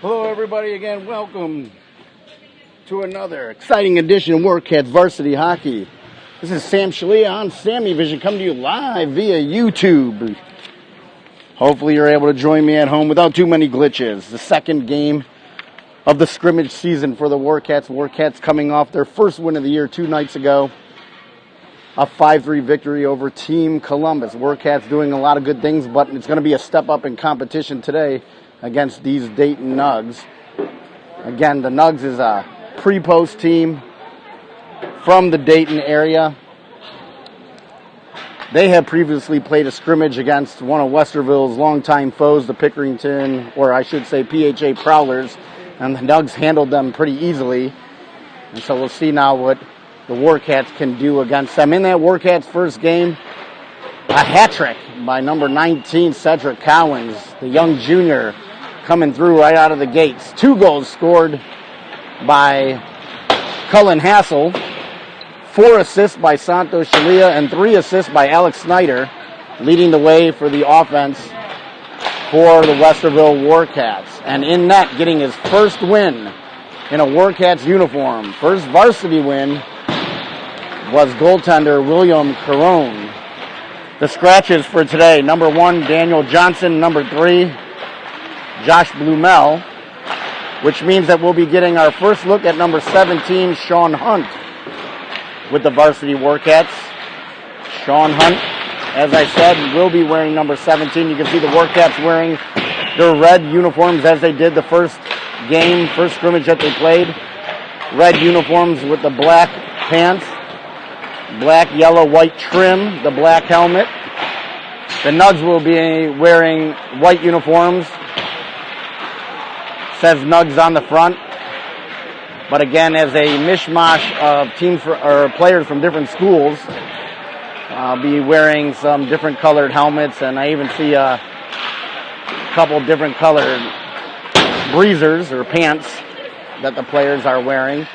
Hello, everybody. Again, welcome to another exciting edition of Warcats Varsity Hockey. This is Sam Shalia on SammyVision, coming to you live via YouTube. Hopefully, you're able to join me at home without too many glitches. The second game of the scrimmage season for the Warcats. Warcats coming off their first win of the year 2 nights ago. A 5-3 victory over Team Columbus. Warcats doing a lot of good things, but it's going to be a step up in competition today against these Dayton Nugs. Again, the Nugs is a pre-post team from the Dayton area. They have previously played a scrimmage against one of Westerville's longtime foes, the Pickerington, or I should say PHA Prowlers, and the Nugs handled them pretty easily. And so we'll see now what the Warcats can do against them. In that Warcats first game, a hat trick by number 19, Cedric Cowens, the young junior, coming through right out of the gates. 2 goals scored by Cullen Hassel, 4 assists by Santos Shalia, and 3 assists by Alex Snyder, leading the way for the offense for the Westerville Warcats. And in net, getting his first win in a Warcats uniform, first varsity win, was goaltender William Carone. The scratches for today: number 1, Daniel Johnson; number 3, Josh Blumel, which means that we'll be getting our first look at number 17, Sean Hunt, with the varsity Warcats. Sean Hunt, as I said, will be wearing number 17. You can see the Warcats wearing their red uniforms as they did the first game, first scrimmage that they played. Red uniforms with the black pants, black, yellow, white trim, the black helmet. The Nugs will be wearing white uniforms. Says Nugs on the front. But again, as a mishmash of teams or players from different schools, I'll be wearing some different colored helmets, and I even see a couple different colored breezers or pants that the players are wearing.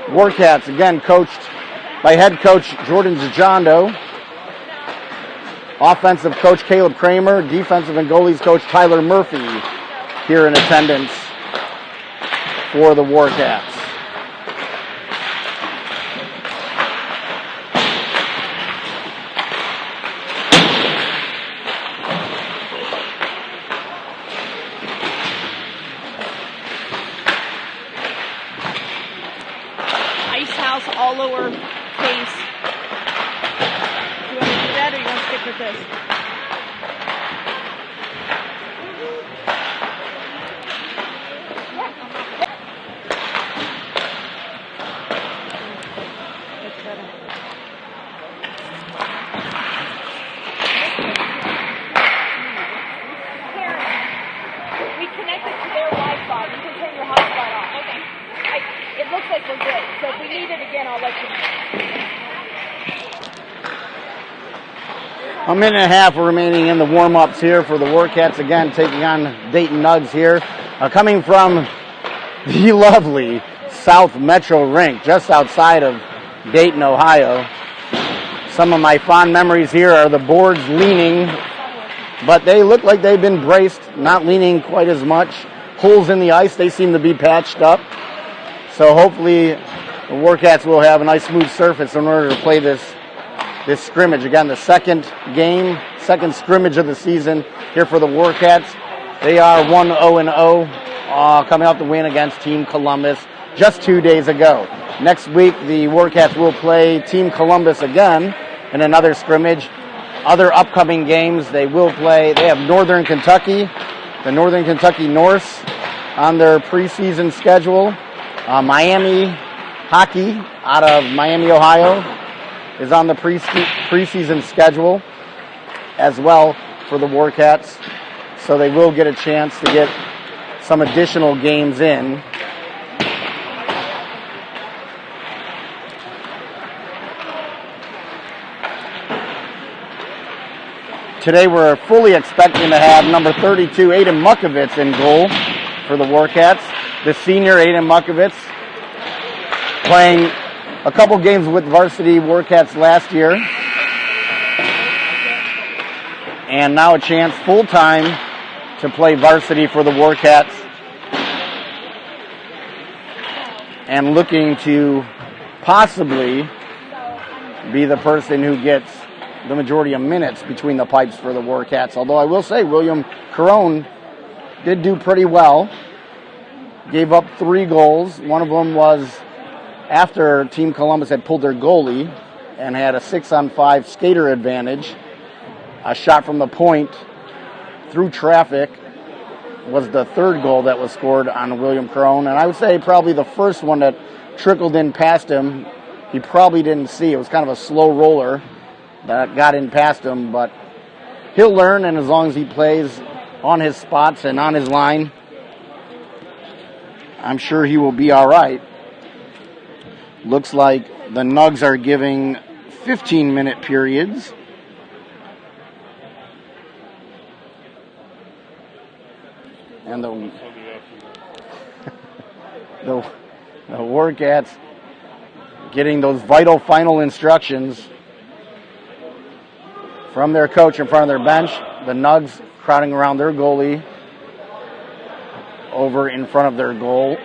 Warcats, again, coached by head coach Jordan Zajondo, offensive coach Caleb Kramer, defensive and goalies coach Tyler Murphy here in attendance for the Warcats. Ice house, all lower case. Do you want to do that, or you want to stick with this? We connected to their Wi-Fi. You can turn your hotspot off. Okay. It looks like we're good. So if we need it again, I'll let you know. A minute and a half remaining in the warm-ups here for the Warcats, again taking on Dayton Nugs here. Coming from the lovely South Metro Rink, just outside of Dayton, Ohio. Some of my fond memories here are the boards leaning, but they look like they've been braced, not leaning quite as much. Holes in the ice, they seem to be patched up. So hopefully the Warcats will have a nice smooth surface in order to play this scrimmage. Again, the second scrimmage of the season here for the Warcats. They are 1-0-0, coming off the win against Team Columbus just 2 days ago. Next week, the Warcats will play Team Columbus again in another scrimmage. Other upcoming games they will play, they have Northern Kentucky, the Northern Kentucky Norse on their preseason schedule. Miami Hockey out of Miami, Ohio is on the preseason schedule as well for the Warcats. So they will get a chance to get some additional games in. today we're fully expecting to have number 32, Aiden Mukovitz, in goal for the Warcats. The senior, Aiden Mukovitz, playing a couple games with Varsity Warcats last year. And now a chance full-time to play Varsity for the Warcats. And looking to possibly be the person who gets the majority of minutes between the pipes for the Warcats. Although I will say William Carone did do pretty well. Gave up 3 goals. One of them was after Team Columbus had pulled their goalie and had a 6-on-5 skater advantage. A shot from the point through traffic was the 3rd goal that was scored on William Carone. And I would say probably the first one that trickled in past him, he probably didn't see. It was kind of a slow roller that got in past him, but he'll learn, and as long as he plays on his spots and on his line, I'm sure he will be all right. Looks like the Nugs are giving 15-minute periods. And the Warcats getting those vital final instructions from their coach in front of their bench. The Nugs crowding around their goalie over in front of their goal,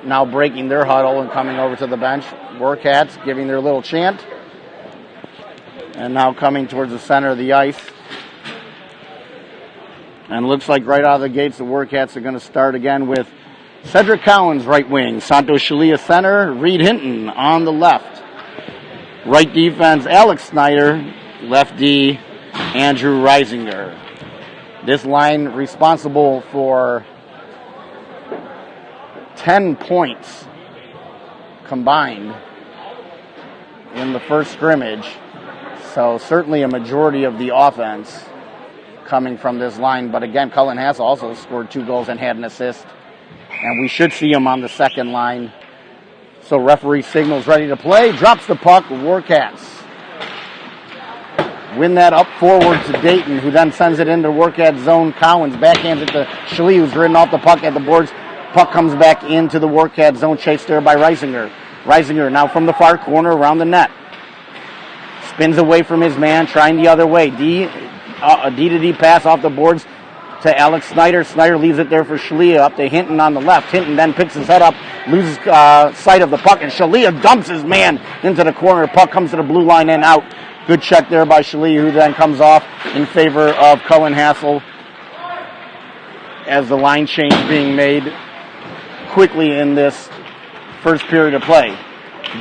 now breaking their huddle and coming over to the bench. Warcats giving their little chant and now coming towards the center of the ice. And it looks like right out of the gates, the Warcats are going to start again with Cedric Cowens, right wing. Santos Shalia, center. Reed Hinton on the left. Right defense, Alex Snyder. Left D, Andrew Reisinger. This line responsible for 10 points combined in the first scrimmage. So certainly a majority of the offense coming from this line. But again, Cullen Hassel also scored 2 goals and had an assist. And we should see him on the second line. So referee signals ready to play. Drops the puck. Warcats win that up forward to Dayton, who then sends it into Warcats zone. Cowens backhands it to Shalee, who's ridden off the puck at the boards. Puck comes back into the Warcats zone, chased there by Reisinger. Reisinger now from the far corner around the net. Spins away from his man, trying the other way. A D-to-D pass off the boards to Alex Snyder. Snyder leaves it there for Shalia up to Hinton on the left. Hinton then picks his head up, loses sight of the puck, and Shalia dumps his man into the corner. Puck comes to the blue line and out. Good check there by Shalia, who then comes off in favor of Cullen Hassel as the line change being made quickly in this first period of play.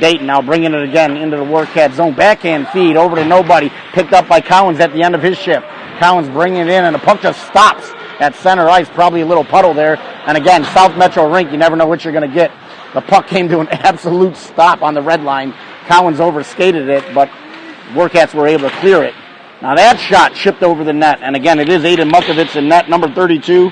Dayton now bringing it again into the Warcat zone. Backhand feed over to nobody. Picked up by Cowens at the end of his shift. Cowens bringing it in, and the puck just stops at center ice. Probably a little puddle there. And again, South Metro rink, you never know what you're going to get. The puck came to an absolute stop on the red line. Cowens overskated it, but Warcats were able to clear it. Now that shot chipped over the net. And again, it is Aiden Mukovitz in net, number 32,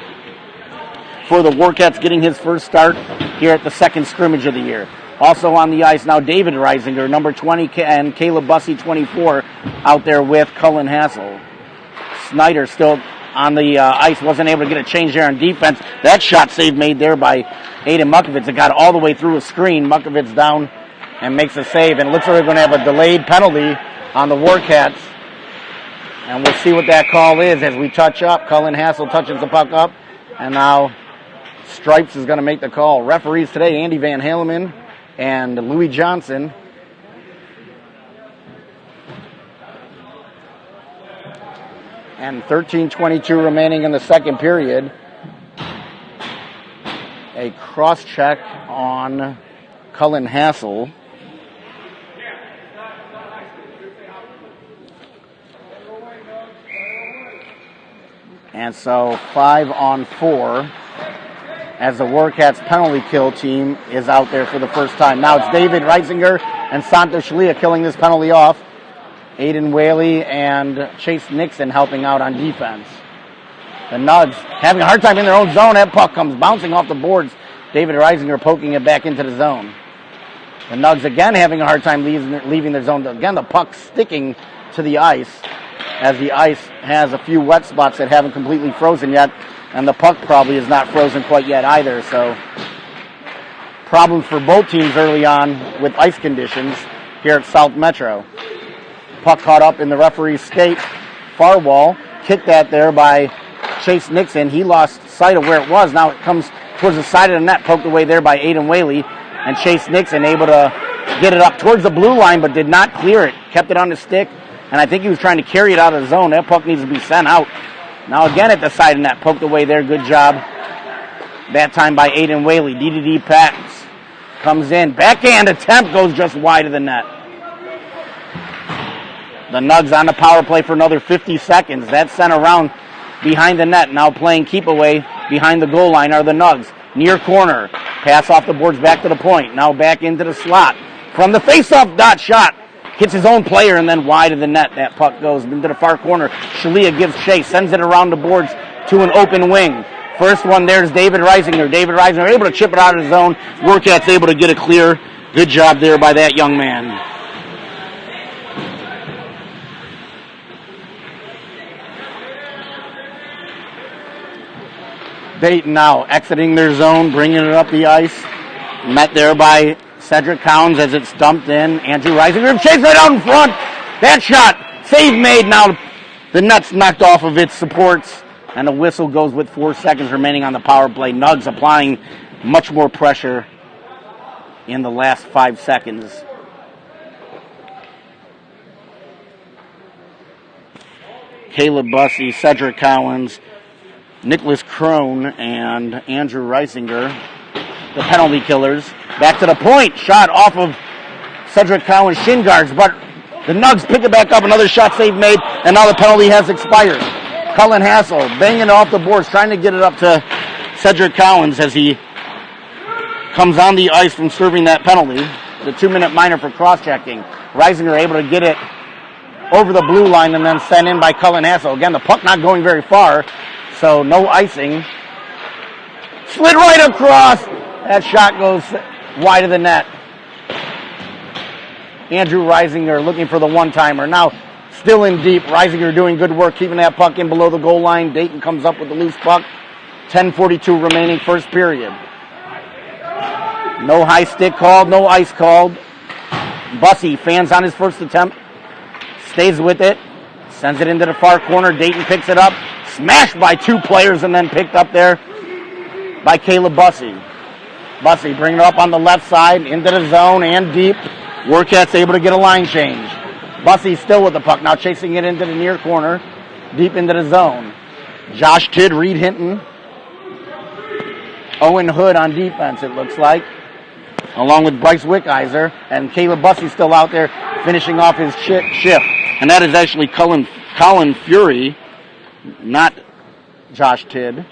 for the Warcats, getting his first start here at the second scrimmage of the year. Also on the ice now, David Reisinger, number 20, and Caleb Bussey, 24, out there with Cullen Hassel. Snyder still on the ice, wasn't able to get a change there on defense. That shot save made there by Aiden Mukovitz. It got all the way through a screen. Mukovitz down and makes a save, and it looks like we're going to have a delayed penalty on the Warcats. And we'll see what that call is as we touch up. Cullen Hassel touches the puck up, and now Stripes is going to make the call. Referees today, Andy Van Haleman and Louis Johnson. And 13:22 remaining in the second period. A cross-check on Cullen Hassel. And so 5-on-4 as the Warcats penalty kill team is out there for the first time. Now it's David Reisinger and Santos Shalia killing this penalty off. Aiden Whaley and Chase Nixon helping out on defense. The Nugs having a hard time in their own zone. That puck comes bouncing off the boards. David Reisinger poking it back into the zone. The Nugs again having a hard time leaving their zone. Again, the puck sticking to the ice. as the ice has a few wet spots that haven't completely frozen yet, and the puck probably is not frozen quite yet either. So problems for both teams early on with ice conditions here at South Metro. Puck caught up in the referee's skate, far wall, kicked that there by Chase Nixon. He lost sight of where it was. Now it comes towards the side of the net, poked away there by Aiden Whaley, and Chase Nixon able to get it up towards the blue line, but did not clear it. Kept it on the stick, and I think he was trying to carry it out of the zone. That puck needs to be sent out. Now again at the side of the net, poked away there. Good job. That time by Aiden Whaley. DDD Patents comes in. Backhand attempt goes just wide of the net. The Nugs on the power play for another 50 seconds. That's sent around behind the net. Now playing keep away behind the goal line are the Nugs. Near corner. Pass off the boards back to the point. Now back into the slot. From the face-off dot shot. Hits his own player and then wide of the net. That puck goes into the far corner. Shalia gives chase. Sends it around the boards to an open wing. First one there's David Reisinger. David Reisinger able to chip it out of the zone. Warcats able to get it clear. Good job there by that young man. Dayton now exiting their zone, bringing it up the ice. Met there by Cedric Counts as it's dumped in. Andrew Reisinger chase right out in front. That shot, save made. Now the net's knocked off of its supports, and the whistle goes with 4 seconds remaining on the power play. Nugs applying much more pressure in the last 5 seconds. Caleb Bussey, Cedric Counts, Nicholas Crone, and Andrew Reisinger, the penalty killers. Back to the point. Shot off of Cedric Cowan's shin guards, but the Nugs pick it back up. Another shot save made, and now the penalty has expired. Cullen Hassel banging it off the boards, trying to get it up to Cedric Cowan's as he comes on the ice from serving that penalty. The 2-minute minor for cross-checking. Reisinger able to get it over the blue line and then sent in by Cullen Hassel. Again, the puck not going very far, so no icing. Slid right across. That shot goes wide of the net. Andrew Reisinger looking for the one-timer. Now still in deep. Reisinger doing good work keeping that puck in below the goal line. Dayton comes up with the loose puck. 10:42 remaining first period. No high stick called, no ice called. Bussey fans on his first attempt. Stays with it. Sends it into the far corner. Dayton picks it up. Smashed by two players and then picked up there by Caleb Bussey. Bussey bringing it up on the left side into the zone and deep. Warcats able to get a line change. Bussey still with the puck, now chasing it into the near corner, deep into the zone. Josh Tidd, Reed Hinton, Owen Hood on defense, it looks like, along with Bryce Wickheiser, and Caleb Bussey still out there finishing off his shift. And that is actually Colin Fury, not Josh Tidd.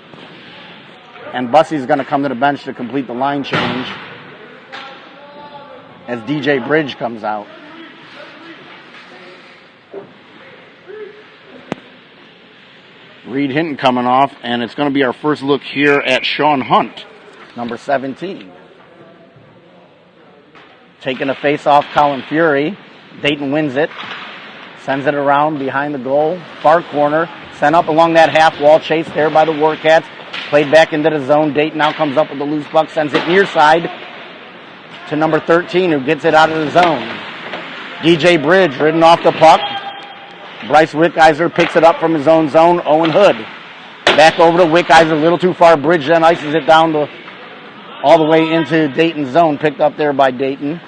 And Bussey's going to come to the bench to complete the line change as DJ Bridge comes out. Reed Hinton coming off, and it's going to be our first look here at Sean Hunt, number 17. Taking a face-off, Colin Fury. Dayton wins it. Sends it around behind the goal. Far corner. Sent up along that half wall. Chased there by the Warcats. Played back into the zone. Dayton now comes up with the loose puck. Sends it near side to number 13, who gets it out of the zone. DJ Bridge ridden off the puck. Bryce Wickheiser picks it up from his own zone. Owen Hood. Back over to Wickheiser. A little too far. Bridge then ices it down to all the way into Dayton's zone. Picked up there by Dayton.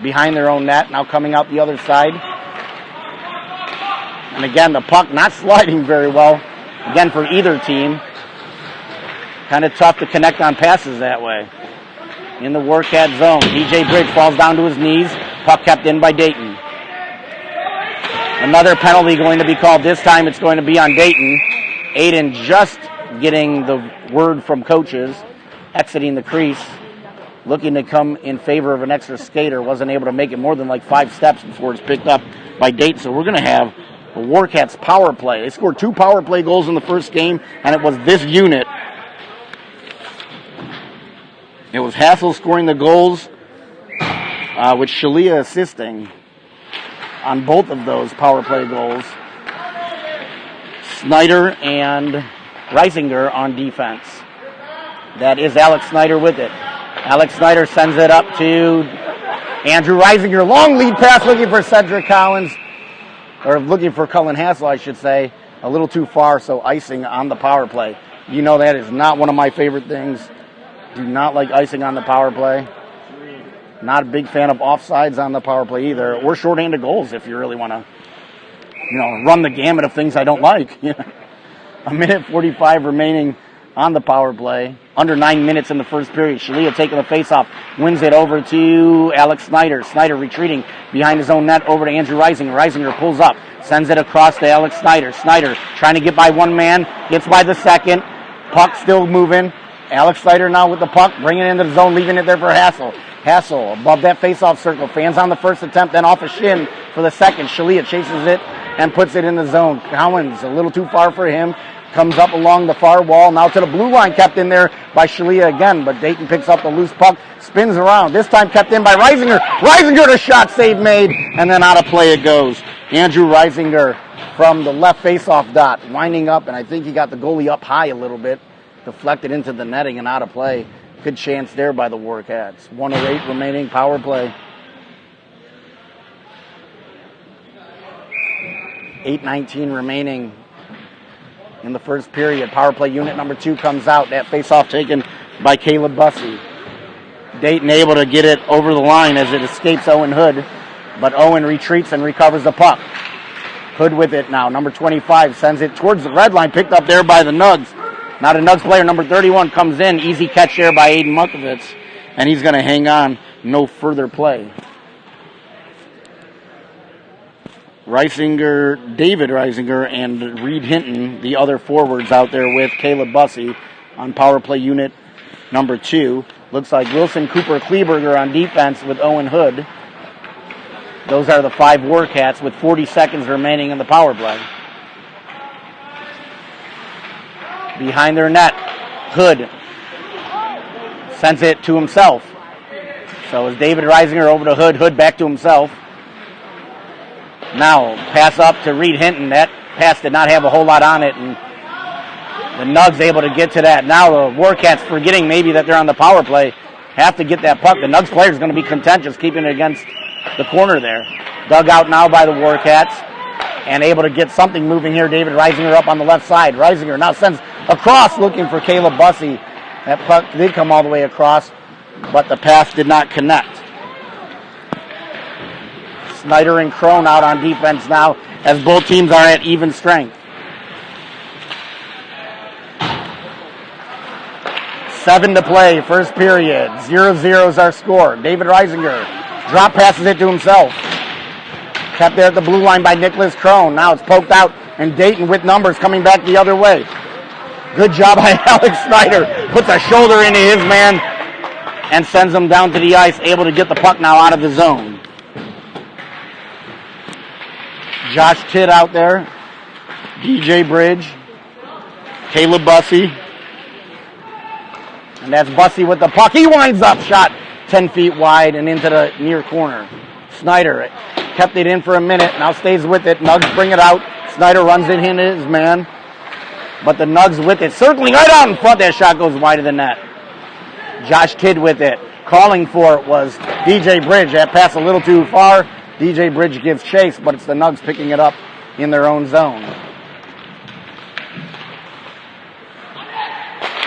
Behind their own net. Now coming out the other side. And again, the puck not sliding very well. Again, for either team. Kind of tough to connect on passes that way. In the Warcat zone. DJ Bridge falls down to his knees. Puck kept in by Dayton. Another penalty going to be called. This time it's going to be on Dayton. Aiden just getting the word from coaches. Exiting the crease. Looking to come in favor of an extra skater. Wasn't able to make it more than like 5 steps before it's picked up by Dayton. So we're going to have the Warcats power play. They scored 2 power play goals in the first game, and it was this unit. It was Hassel scoring the goals, with Shalia assisting on both of those power play goals. Snyder and Reisinger on defense. That is Alex Snyder with it. Alex Snyder sends it up to Andrew Reisinger. Long lead pass looking for Cedric Collins, or looking for Cullen Hassel, I should say. A little too far, so icing on the power play. You know that is not one of my favorite things. Do not like icing on the power play. Not a big fan of offsides on the power play either, or shorthanded goals if you really want to, run the gamut of things I don't like. A minute 45 remaining on the power play. Under 9 minutes in the first period. Shalia taking the faceoff, wins it over to Alex Snyder. Snyder retreating behind his own net over to Andrew Reisinger. Reisinger pulls up, sends it across to Alex Snyder. Snyder trying to get by one man, gets by the second. Puck still moving. Alex Snyder now with the puck, bringing it into the zone, leaving it there for Hassel. Hassel above that faceoff circle, fans on the first attempt, then off a shin for the second. Shalia chases it and puts it in the zone. Collins a little too far for him. Comes up along the far wall, now to the blue line, kept in there by Shalia again, but Dayton picks up the loose puck, spins around, this time kept in by Reisinger. Reisinger, the shot save made, and then out of play it goes. Andrew Reisinger from the left faceoff dot, winding up, and I think he got the goalie up high a little bit, deflected into the netting and out of play. Good chance there by the Warcats. 1:08 remaining, power play. 8:19 remaining in the first period. Power play unit number 2 comes out. That face-off taken by Caleb Bussey. Dayton able to get it over the line as it escapes Owen Hood, but Owen retreats and recovers the puck. Hood with it now. Number 25 sends it towards the red line, picked up there by the Nugs. Now the Nugs player, number 31, comes in. Easy catch there by Aiden Mukovitz, and he's going to hang on. No further play. David Reisinger, and Reed Hinton, the other forwards out there with Caleb Bussey on power play unit number 2. Looks like Wilson Cooper Kleberger on defense with Owen Hood. Those are the 5 Warcats with 40 seconds remaining in the power play. Behind their net, Hood sends it to himself. So it's David Reisinger over to Hood, Hood back to himself. Now, pass up to Reed Hinton. That pass did not have a whole lot on it, and the Nugs able to get to that. Now the Warcats, forgetting maybe that they're on the power play, have to get that puck. The Nugs player is going to be contentious, keeping it against the corner there. Dug out now by the Warcats, and able to get something moving here. David Reisinger up on the left side. Reisinger now sends across, looking for Caleb Bussey. That puck did come all the way across, but the pass did not connect. Snyder and Crone out on defense now, as both teams are at even strength. 7 to play, first period. 0-0 is our score. David Reisinger drop passes it to himself. Kept there at the blue line by Nicholas Crone. Now it's poked out, and Dayton with numbers coming back the other way. Good job by Alex Snyder. Puts a shoulder into his man and sends him down to the ice, able to get the puck now out of the zone. Josh Tidd out there, DJ Bridge, Caleb Bussey, and that's Bussey with the puck. He winds up, shot 10 feet wide and into the near corner. Snyder kept it in for a minute, now stays with it. Nugs bring it out. Snyder runs it into his man, but the Nugs with it, circling right out in front. That shot goes wide of the net. Josh Tidd with it. Calling for it was DJ Bridge. That pass a little too far. DJ Bridge gives chase, but it's the Nugs picking it up in their own zone.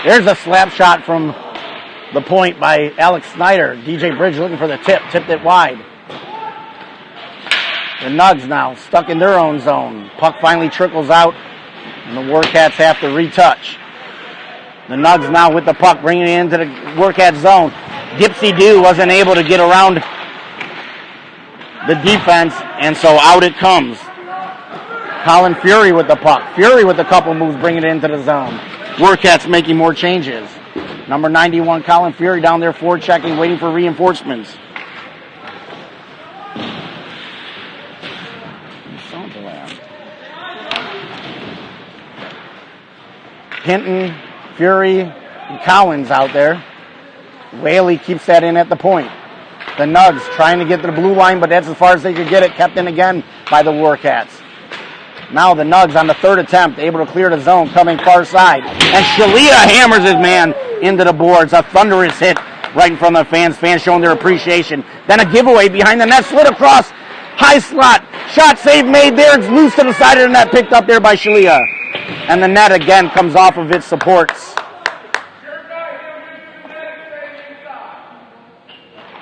There's a slap shot from the point by Alex Snyder. DJ Bridge looking for the tip, tipped it wide. The Nugs now stuck in their own zone. Puck finally trickles out, and the Warcats have to retouch. The Nugs now with the puck, bringing it into the Warcats zone. Dipsy Dew wasn't able to get around the defense, and so out it comes. Colin Fury with the puck. Fury with a couple moves, bringing it into the zone. Warcats making more changes. Number 91, Colin Fury down there forechecking, waiting for reinforcements. Hinton, Fury, and Collins out there. Whaley keeps that in at the point. The Nugs trying to get to the blue line, but that's as far as they could get it. Kept in again by the Warcats. Now the Nugs on the third attempt, able to clear the zone, coming far side. And Shalia hammers his man into the boards. A thunderous hit right in front of the fans. Fans showing their appreciation. Then a giveaway behind the net, slid across. High slot. Shot save made there. It's loose to the side of the net, picked up there by Shalia. And the net again comes off of its supports.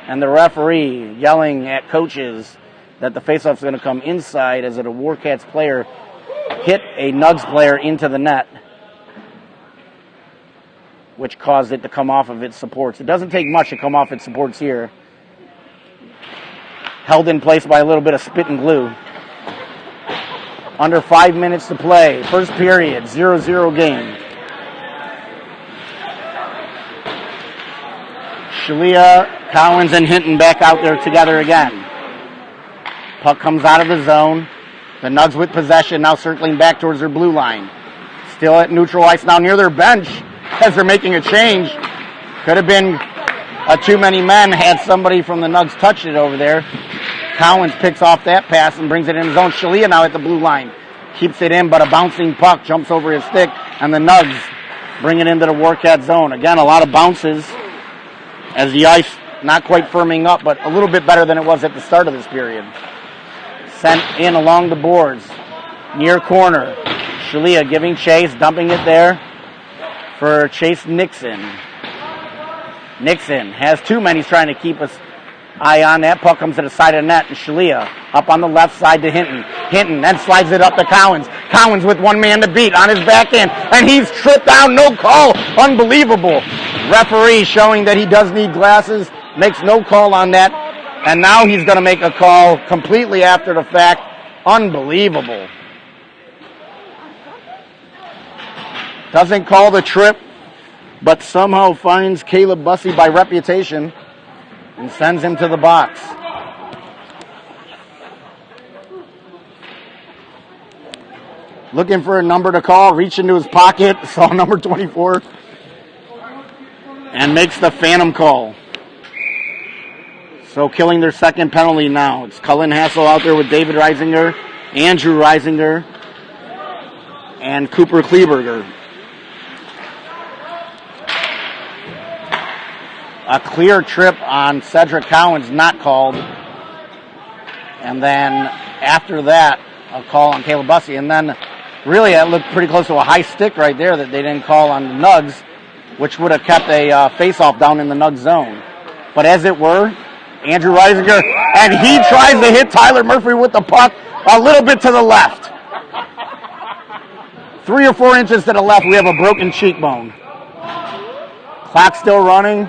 And the referee yelling at coaches that the faceoff is going to come inside as a Warcats player hit a Nugs player into the net, which caused it to come off of its supports. It doesn't take much to come off its supports here. Held in place by a little bit of spit and glue. Under 5 minutes to play. First period, 0-0 game. Shalia, Collins, and Hinton back out there together again. Puck comes out of the zone. The Nugs with possession, now circling back towards their blue line. Still at neutral ice now near their bench as they're making a change. Could have been a too many men had somebody from the Nugs touched it over there. Collins picks off that pass and brings it in his own. Shalia now at the blue line. Keeps it in, but a bouncing puck jumps over his stick, and the Nugs bring it into the Warcat zone. Again, a lot of bounces as the ice not quite firming up, but a little bit better than it was at the start of this period. Sent in along the boards. Near corner. Shalia giving chase, dumping it there for Chase Nixon. Nixon has too many. He's trying to keep us eye on that. Puck comes to the side of the net, and Shalia up on the left side to Hinton. Hinton then slides it up to Collins. Collins with one man to beat on his back end, and he's tripped down. No call. Unbelievable. Referee showing that he does need glasses. Makes no call on that. And now he's going to make a call completely after the fact. Unbelievable. Doesn't call the trip, but somehow finds Caleb Bussey by reputation and sends him to the box. Looking for a number to call, reach into his pocket, saw number 24, and makes the phantom call. So killing their second penalty now. It's Cullen Hassel out there with David Reisinger, Andrew Reisinger, and Cooper Kleberger. A clear trip on Cedric Collins not called. And then after that, a call on Caleb Bussey. And then really that looked pretty close to a high stick right there that they didn't call on the Nugs, which would have kept a face-off down in the Nugs zone. But as it were, Andrew Reisinger, and he tries to hit Tyler Murphy with the puck a little bit to the left. 3 or 4 inches to the left, we have a broken cheekbone. Clock still running.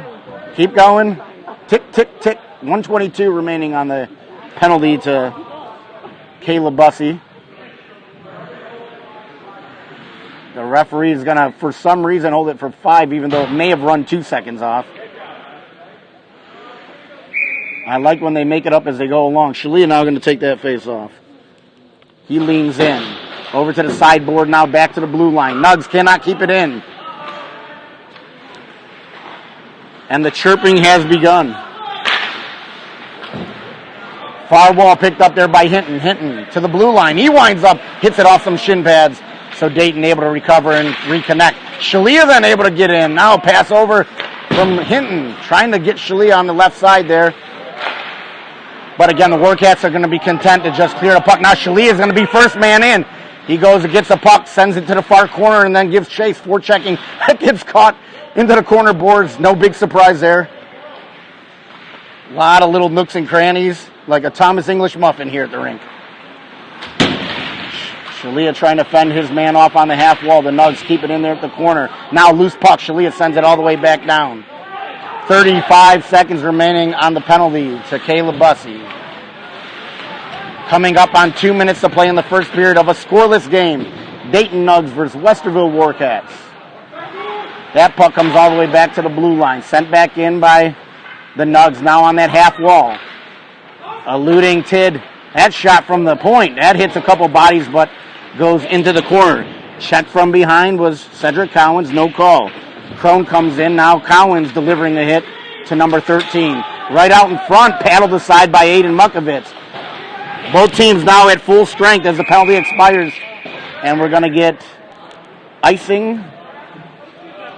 Keep going. Tick, tick, tick. 1:22 remaining on the penalty to Caleb Bussey. The referee is going to, for some reason, hold it for 5, even though it may have run 2 seconds off. I like when they make it up as they go along. Shalia now going to take that face off. He leans in. Over to the sideboard now, back to the blue line. Nugs cannot keep it in. And the chirping has begun. Far ball picked up there by Hinton. Hinton to the blue line. He winds up, hits it off some shin pads. So Dayton able to recover and reconnect. Shalia then able to get in. Now pass over from Hinton. Trying to get Shalia on the left side there. But again, the Warcats are going to be content to just clear the puck. Now Shalia is going to be first man in. He goes and gets the puck, sends it to the far corner, and then gives chase. Forechecking. That gets caught into the corner boards. No big surprise there. A lot of little nooks and crannies, like a Thomas English muffin here at the rink. Shalia trying to fend his man off on the half wall. The Nugs keep it in there at the corner. Now loose puck. Shalia sends it all the way back down. 35 seconds remaining on the penalty to Caleb Bussey. Coming up on 2 minutes to play in the first period of a scoreless game. Dayton Nugs versus Westerville Warcats. That puck comes all the way back to the blue line. Sent back in by the Nugs now on that half wall. Eluding Tidd. That shot from the point. That hits a couple bodies but goes into the corner. Check from behind was Cedric Collins. No call. Crone comes in. Now Collins delivering the hit to number 13. Right out in front, paddled aside by Aiden Mukovitz. Both teams now at full strength as the penalty expires and we're going to get icing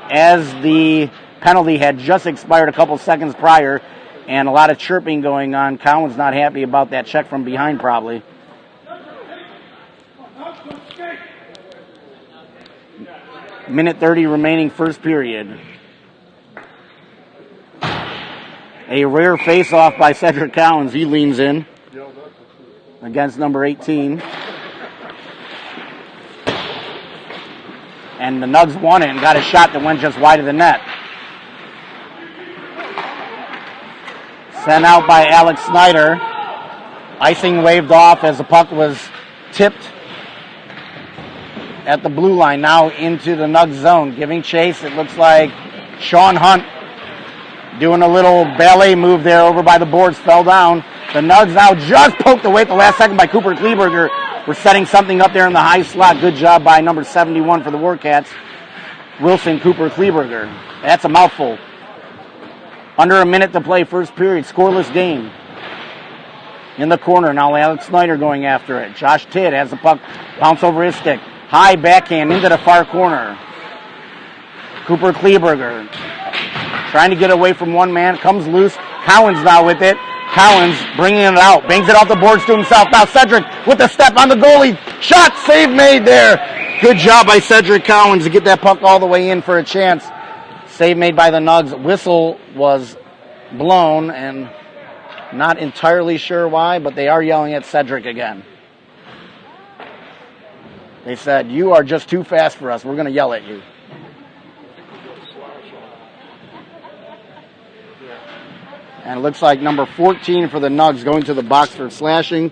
as the penalty had just expired a couple seconds prior, and a lot of chirping going on. Cowan's not happy about that check from behind, probably. Minute 30 remaining, first period. A rare face-off by Cedric Cowens. He leans in against number 18. And the Nugs won it and got a shot that went just wide of the net. Sent out by Alex Snyder. Icing waved off as the puck was tipped at the blue line, now into the Nugs zone. Giving chase, it looks like Sean Hunt doing a little ballet move there over by the boards, fell down. The Nugs now just poked away at the last second by Cooper Kleberger. We're setting something up there in the high slot. Good job by number 71 for the Warcats, Wilson Cooper Kleberger. That's a mouthful. Under a minute to play, first period, scoreless game. In the corner, now Alex Snyder going after it. Josh Tidd has the puck bounce over his stick. High backhand into the far corner. Cooper Kleberger trying to get away from one man, comes loose. Cowens now with it. Cowens bringing it out, bangs it off the boards to himself. Now Cedric with the step on the goalie. Shot, save made there. Good job by Cedric Cowens to get that puck all the way in for a chance. Save made by the Nugs. Whistle was blown, and not entirely sure why, but they are yelling at Cedric again. They said, "You are just too fast for us. We're going to yell at you." And it looks like number 14 for the Nugs going to the box for slashing.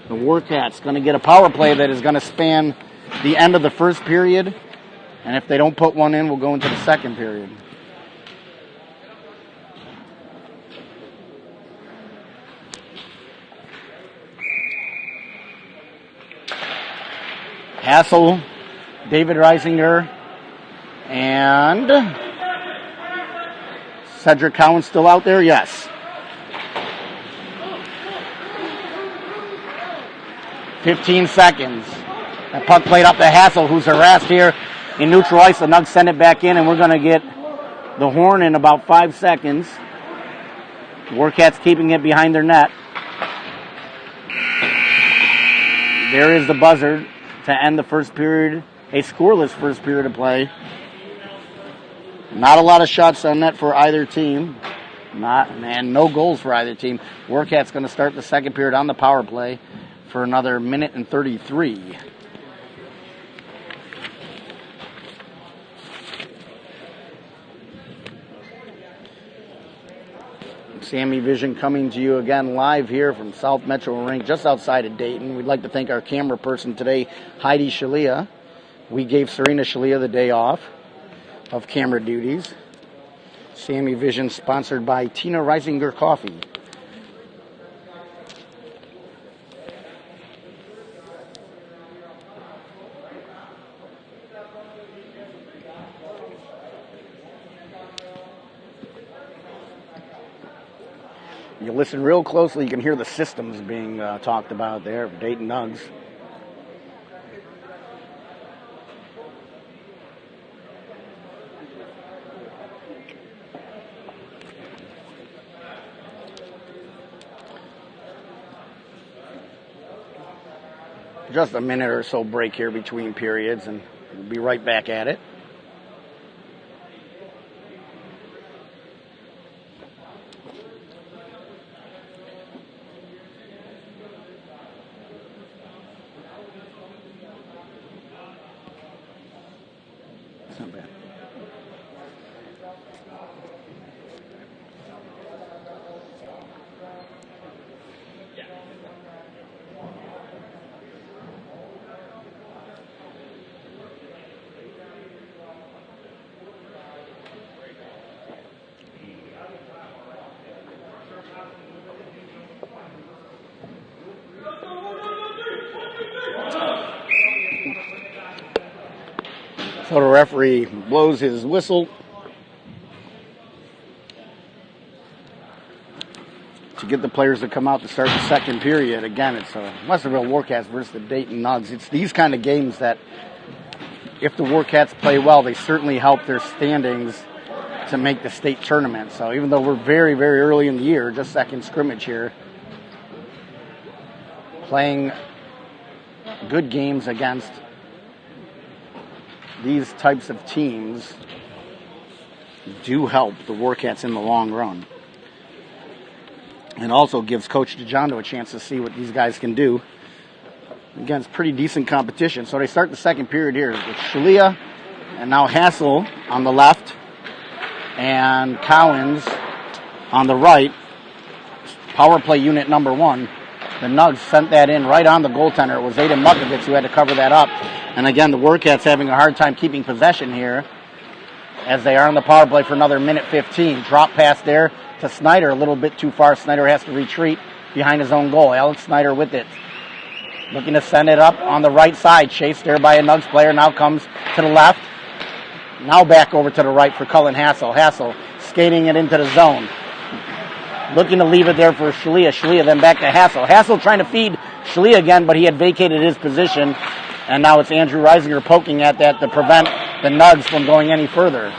The Warcats going to get a power play that is going to span the end of the first period. And if they don't put one in, we'll go into the second period. Hassel, David Reisinger, and Cedric Cowan still out there? Yes. 15 seconds. That puck played up to Hassel, who's harassed here in neutral ice. The Nugs send it back in, and we're going to get the horn in about 5 seconds. Warcats keeping it behind their net. There is the buzzer to end the first period, a scoreless first period of play. Not a lot of shots on net for either team. No goals for either team. Warcats going to start the second period on the power play for another minute and 33. SammyVision coming to you again live here from South Metro Rink, just outside of Dayton. We'd like to thank our camera person today, Heidi Shalia. We gave Serena Shalia the day off of camera duties. SammyVision sponsored by Tina Reisinger Coffee. You listen real closely, you can hear the systems being talked about there, Dayton Nugs. Just a minute or so break here between periods, and we'll be right back at it. It's not bad. So the referee blows his whistle to get the players to come out to start the second period. Again, it's Westerville Warcats versus the Dayton Nugs. It's these kind of games that, if the Warcats play well, they certainly help their standings to make the state tournament. So even though we're very, very early in the year, just second scrimmage here, playing good games against these types of teams do help the Warcats in the long run. And also gives Coach DeJondo a chance to see what these guys can do against pretty decent competition. So they start the second period here with Shalia and now Hassel on the left and Cowens on the right. Power play unit number 1. The Nugs sent that in right on the goaltender. It was Aiden Mukovitz who had to cover that up. And again, the Warcats having a hard time keeping possession here as they are on the power play for another minute 15. Drop pass there to Snyder, a little bit too far. Snyder has to retreat behind his own goal. Alex Snyder with it. Looking to send it up on the right side. Chased there by a Nugs player. Now comes to the left. Now back over to the right for Cullen Hassel. Hassel skating it into the zone. Looking to leave it there for Shalia. Shalia then back to Hassel. Hassel trying to feed Shalia again, but he had vacated his position. And now it's Andrew Reisinger poking at that to prevent the Nugs from going any further.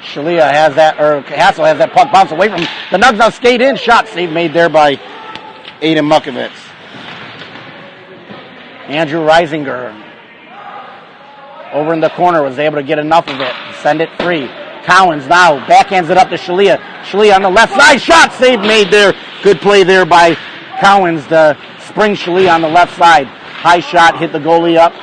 Shalia has that, or Hassel has that puck bounce away from him. The Nugs now skate in. Shot save made there by Aiden Mukovitz. Andrew Reisinger over in the corner was able to get enough of it. Send it free. Cowens now backhands it up to Shalia. Shalia on the left side. Shot save made there. Good play there by Cowens to spring Shalia on the left side. High shot, hit the goalie up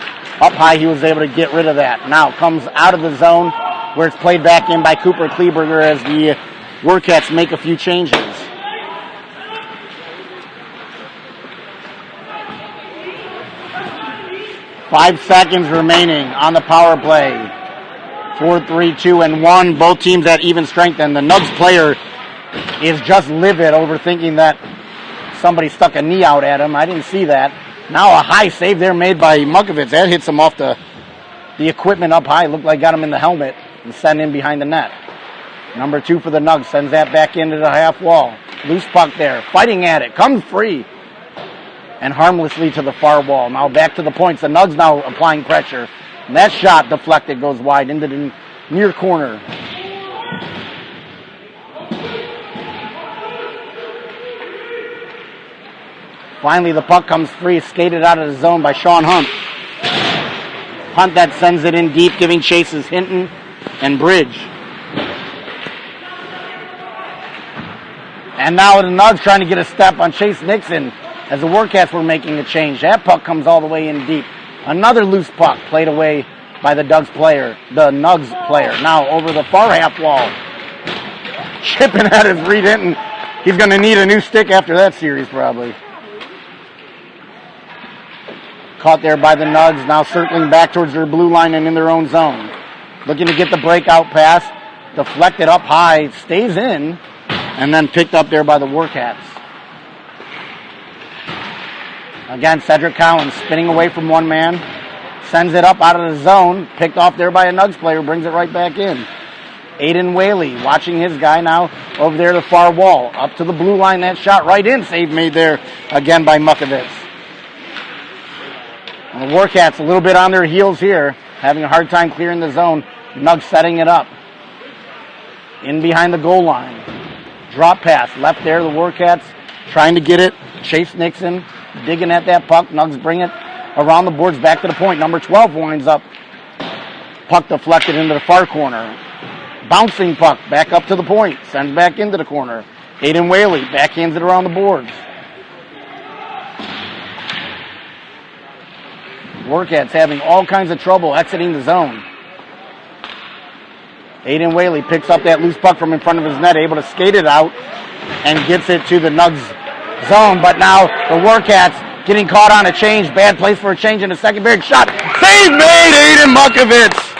high. He was able to get rid of that. Now comes out of the zone where it's played back in by Cooper Kleberger as the Warcats make a few changes. Five seconds remaining on the power play. 4, 3, 2, and 1. Both teams at even strength, and the Nugs player is just livid over thinking that somebody stuck a knee out at him. I didn't see that. Now a high save there made by Mukovitz. That hits him off the equipment up high. Looked like got him in the helmet and sent in behind the net. Number 2 for the Nugs sends that back into the half wall. Loose puck there. Fighting at it. Comes free. And harmlessly to the far wall. Now back to the points. The Nugs now applying pressure. And that shot deflected goes wide into the near corner. Finally, the puck comes free, skated out of the zone by Sean Hunt. Hunt that sends it in deep, giving chases Hinton and Bridge. And now the Nugs trying to get a step on Chase Nixon as the Warcats were making a change. That puck comes all the way in deep. Another loose puck played away by the Nugs player. Now over the far half wall. Chipping at his Reed Hinton. He's going to need a new stick after that series probably. Caught there by the Nugs, now circling back towards their blue line and in their own zone. Looking to get the breakout pass. Deflected up high, stays in, and then picked up there by the Warcats. Again, Cedric Cowens spinning away from one man. Sends it up out of the zone. Picked off there by a Nugs player, brings it right back in. Aiden Whaley watching his guy now over there to the far wall. Up to the blue line, that shot right in. Save made there again by Mukovitz. And the Warcats a little bit on their heels here, having a hard time clearing the zone. Nugs setting it up. In behind the goal line. Drop pass. Left there, the Warcats trying to get it. Chase Nixon digging at that puck. Nugs bring it around the boards back to the point. Number 12 winds up. Puck deflected into the far corner. Bouncing puck back up to the point. Sends back into the corner. Aiden Whaley backhands it around the boards. Warcats having all kinds of trouble exiting the zone. Aiden Whaley picks up that loose puck from in front of his net, able to skate it out and gets it to the Nugs zone. But now the Warcats getting caught on a change. Bad place for a change in the second period. Shot. Save made, Aiden Mukovitz.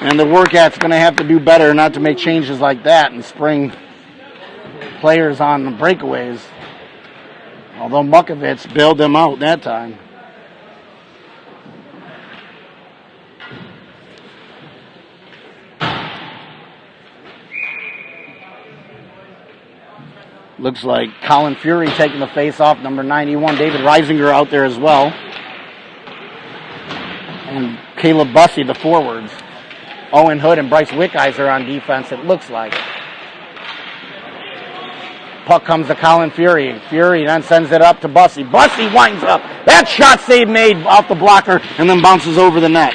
And the Warcats going to have to do better not to make changes like that and spring players on the breakaways. Although Mukovitz bailed them out that time. Looks like Colin Fury taking the face off, number 91. David Reisinger out there as well. And Caleb Bussey, the forwards. Owen Hood and Bryce Wickheiser on defense, it looks like. Puck comes to Colin Fury. Fury then sends it up to Bussey. Bussey winds up. That shot save made off the blocker and then bounces over the net.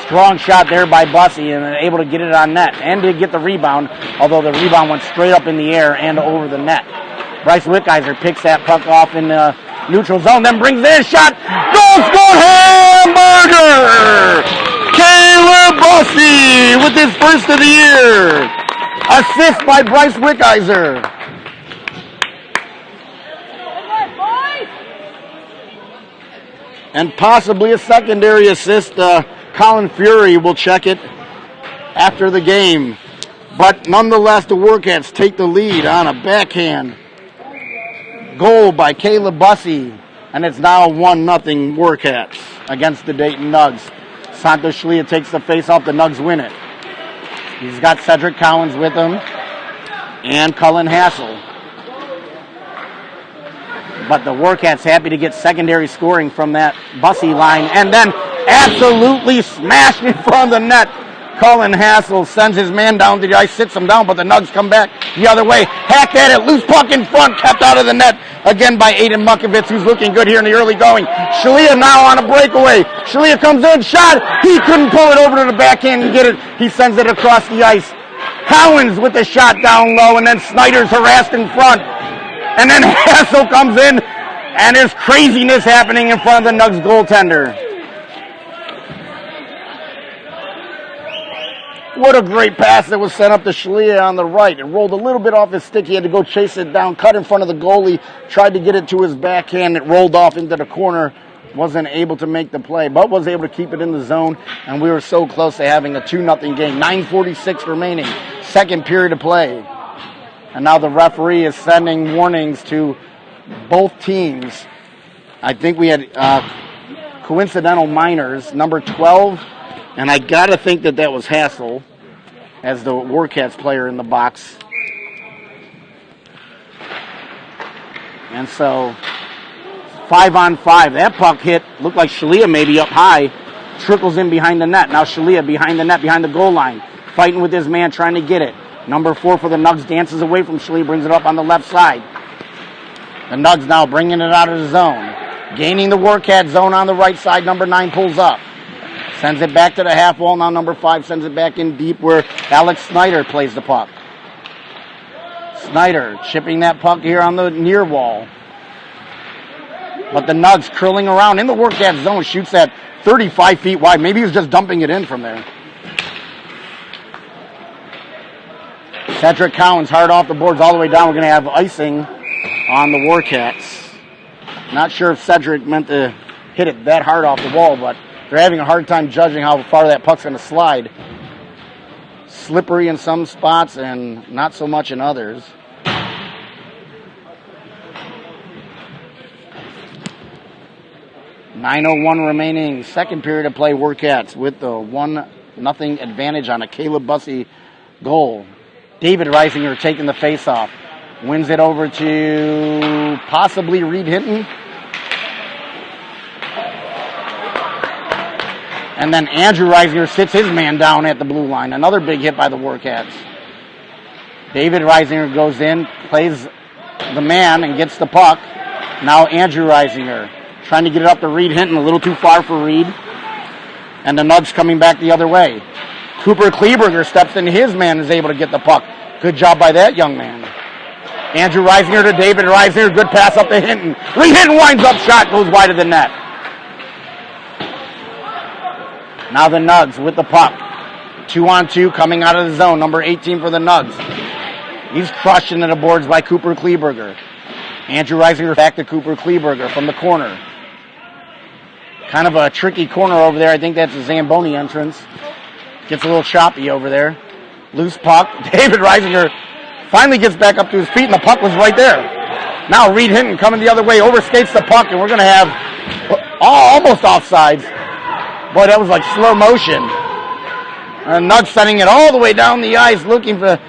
Strong shot there by Bussey and able to get it on net and did get the rebound, although the rebound went straight up in the air and over the net. Bryce Wickheiser picks that puck off in the neutral zone, then brings in a shot. Goal score hamburger! Caleb Bussey with his first of the year. Assist by Bryce Wickheiser. And possibly a secondary assist. Colin Fury will check it after the game. But nonetheless, the Warcats take the lead on a backhand goal by Caleb Bussey. And it's now 1-0 Warcats against the Dayton Nugs. Santos Schlia takes the face off. The Nugs win it. He's got Cedric Collins with him and Cullen Hassel. But the Warcats happy to get secondary scoring from that Bussey line and then absolutely smashed in front of the net. Cullen Hassel sends his man down to the ice, sits him down, but the Nugs come back the other way. Hacked at it, loose puck in front, kept out of the net again by Aiden Mukovitz, who's looking good here in the early going. Shalia now on a breakaway. Shalia comes in, shot. He couldn't pull it over to the backhand and get it. He sends it across the ice. Collins with the shot down low, and then Snyder's harassed in front. And then Hassel comes in, and there's craziness happening in front of the Nugs goaltender. What a great pass that was sent up to Schlia on the right. It rolled a little bit off his stick. He had to go chase it down, cut in front of the goalie, tried to get it to his backhand. It rolled off into the corner. Wasn't able to make the play, but was able to keep it in the zone. And we were so close to having a 2-0 game. 9:46 remaining. Second period of play. And now the referee is sending warnings to both teams. I think we had coincidental minors, number 12. And I got to think that was Hassel as the Warcats player in the box. And so 5-on-5. That puck hit, looked like Shalia maybe up high, trickles in behind the net. Now Shalia behind the net, behind the goal line, fighting with his man, trying to get it. Number 4 for the Nugs dances away from Shalia, brings it up on the left side. The Nugs now bringing it out of the zone. Gaining the Warcat zone on the right side, number 9 pulls up. Sends it back to the half wall. Now number 5 sends it back in deep where Alex Snyder plays the puck. Snyder chipping that puck here on the near wall. But the Nugs curling around in the Warcat zone, shoots that 35 feet wide. Maybe he was just dumping it in from there. Cedric Collins hard off the boards all the way down. We're going to have icing on the Warcats. Not sure if Cedric meant to hit it that hard off the wall, but they're having a hard time judging how far that puck's going to slide. Slippery in some spots and not so much in others. .9:01 remaining. Second period of play. Warcats with the 1-0 advantage on a Caleb Bussey goal. David Reisinger taking the face-off. Wins it over to possibly Reed Hinton. And then Andrew Reisinger sits his man down at the blue line. Another big hit by the Warcats. David Reisinger goes in, plays the man, and gets the puck. Now Andrew Reisinger trying to get it up to Reed Hinton, a little too far for Reed. And the Nugs coming back the other way. Cooper Kleberger steps in, his man is able to get the puck. Good job by that young man. Andrew Reisinger to David Reisinger, good pass up to Hinton. Reed Hinton winds up, shot goes wide of the net. Now the Nugs with the puck. 2-on-2 coming out of the zone. Number 18 for the Nugs. He's crushed into the boards by Cooper Kleberger. Andrew Reisinger back to Cooper Kleberger from the corner. Kind of a tricky corner over there. I think that's a Zamboni entrance. Gets a little choppy over there. Loose puck. David Reisinger finally gets back up to his feet, and the puck was right there. Now Reed Hinton coming the other way, overskates the puck, and we're going to have almost offsides. Boy, that was like slow motion. And Nugs sending it all the way down the ice, looking for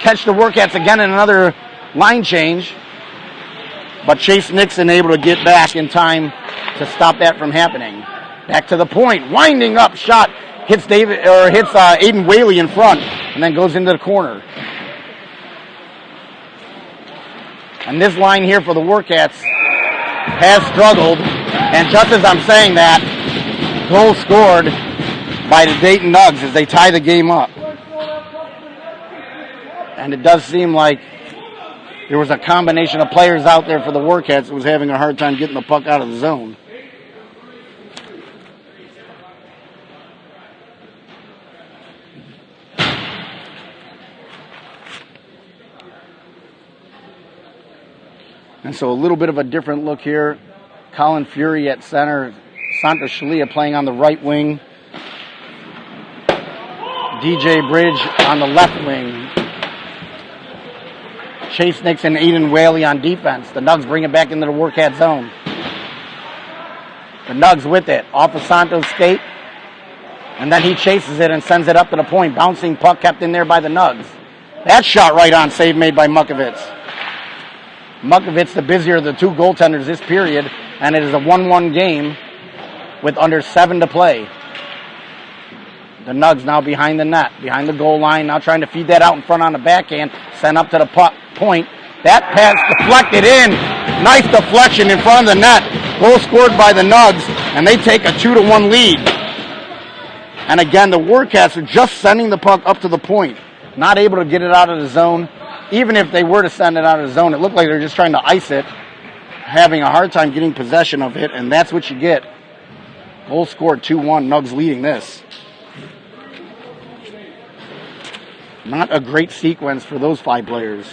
catch the Warcats again in another line change. But Chase Nixon able to get back in time to stop that from happening. Back to the point, winding up shot, hits Aiden Whaley in front, and then goes into the corner. And this line here for the Warcats has struggled, and just as I'm saying that, goal scored by the Dayton Nugs as they tie the game up. And it does seem like there was a combination of players out there for the Warcats that was having a hard time getting the puck out of the zone. And so a little bit of a different look here. Colin Fury at center. Santos Shalia playing on the right wing. DJ Bridge on the left wing. Chase Nixon, Aiden Whaley on defense. The Nugs bring it back into the Warcat zone. The Nugs with it. Off of Santos' skate. And then he chases it and sends it up to the point. Bouncing puck kept in there by the Nugs. That shot right on. Save made by Mukovitz. Mukovitz, the busier of the two goaltenders this period. And it is a 1-1 game with under 7 to play. The Nugs now behind the net, behind the goal line, now trying to feed that out in front on the backhand, sent up to the point. That pass deflected in. Nice deflection in front of the net. Goal scored by the Nugs, and they take a 2-1 lead. And again, the Warcats are just sending the puck up to the point, not able to get it out of the zone. Even if they were to send it out of the zone, it looked like they were just trying to ice it, having a hard time getting possession of it, and that's what you get. Goal scored 2-1, Nugs leading this. Not a great sequence for those 5 players.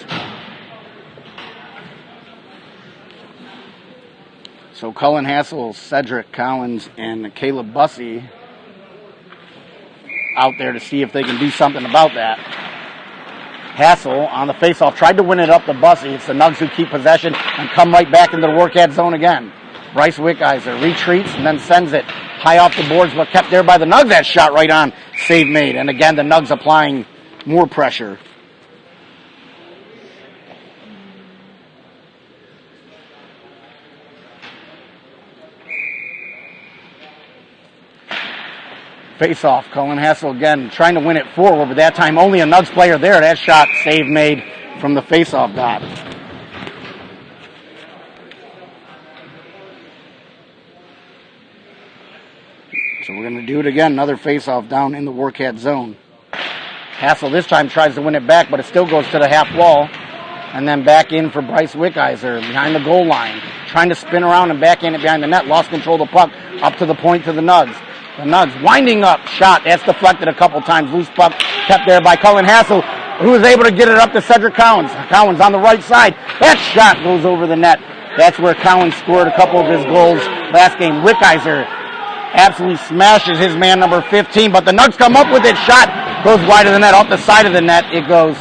So Cullen Hassel, Cedric Collins, and Caleb Bussey out there to see if they can do something about that. Hassel on the faceoff tried to win it up to Bussey. It's the Nugs who keep possession and come right back into the Warcat zone again. Bryce Wickizer retreats and then sends it high off the boards, but kept there by the Nugs. That shot right on. Save made. And again, the Nugs applying more pressure. Face off. Cullen Hassel again trying to win it forward, but that time only a Nugs player there. That shot save made from the face off dot. So we're going to do it again. Another face off down in the Warcat zone. Hassel this time tries to win it back, but it still goes to the half wall. And then back in for Bryce Wickizer behind the goal line. Trying to spin around and back in it behind the net. Lost control of the puck up to the point to the Nugs. The Nugs winding up shot. That's deflected a couple times. Loose puck kept there by Cullen Hassel, who was able to get it up to Cedric Collins. Collins on the right side. That shot goes over the net. That's where Collins scored a couple of his goals last game. Wickizer absolutely smashes his man number 15, but the Nugs come up with it. Shot goes wide of the net. Off the side of the net it goes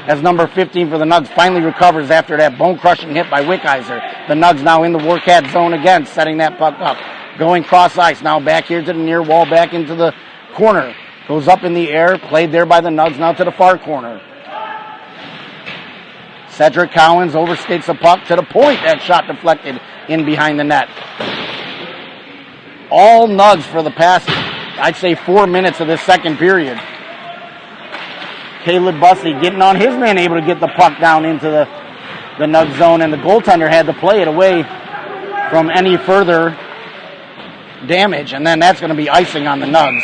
as number 15 for the Nugs finally recovers after that bone-crushing hit by Wickizer. The Nugs now in the Warcat zone again, setting that puck up. Going cross ice, now back here to the near wall, back into the corner. Goes up in the air, played there by the Nugs, now to the far corner. Cedric Collins overskates the puck to the point. That shot deflected in behind the net. All Nugs for the past, I'd say, 4 minutes of this second period. Caleb Bussey getting on his man, able to get the puck down into the Nug zone, and the goaltender had to play it away from any further damage, and then that's going to be icing on the Nugs.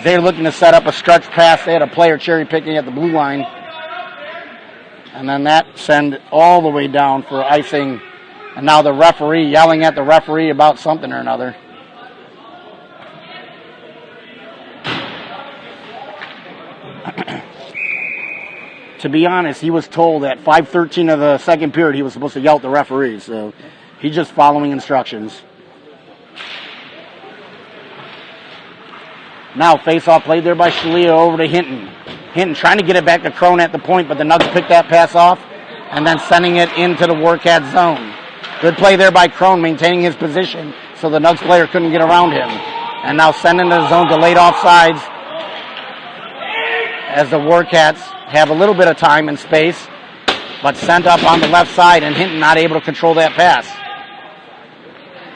They're looking to set up a stretch pass. They had a player cherry picking at the blue line, and then that send all the way down for icing, and now the referee yelling at the referee about something or another. To be honest, he was told at 5:13 of the second period he was supposed to yell at the referee, so he's just following instructions. Now face-off played there by Shalia over to Hinton. Hinton trying to get it back to Crone at the point, but the Nugs picked that pass off and then sending it into the Warcat zone. Good play there by Crone, maintaining his position so the Nugs player couldn't get around him. And now sending the zone delayed offsides as the Warcats have a little bit of time and space, but sent up on the left side, and Hinton not able to control that pass.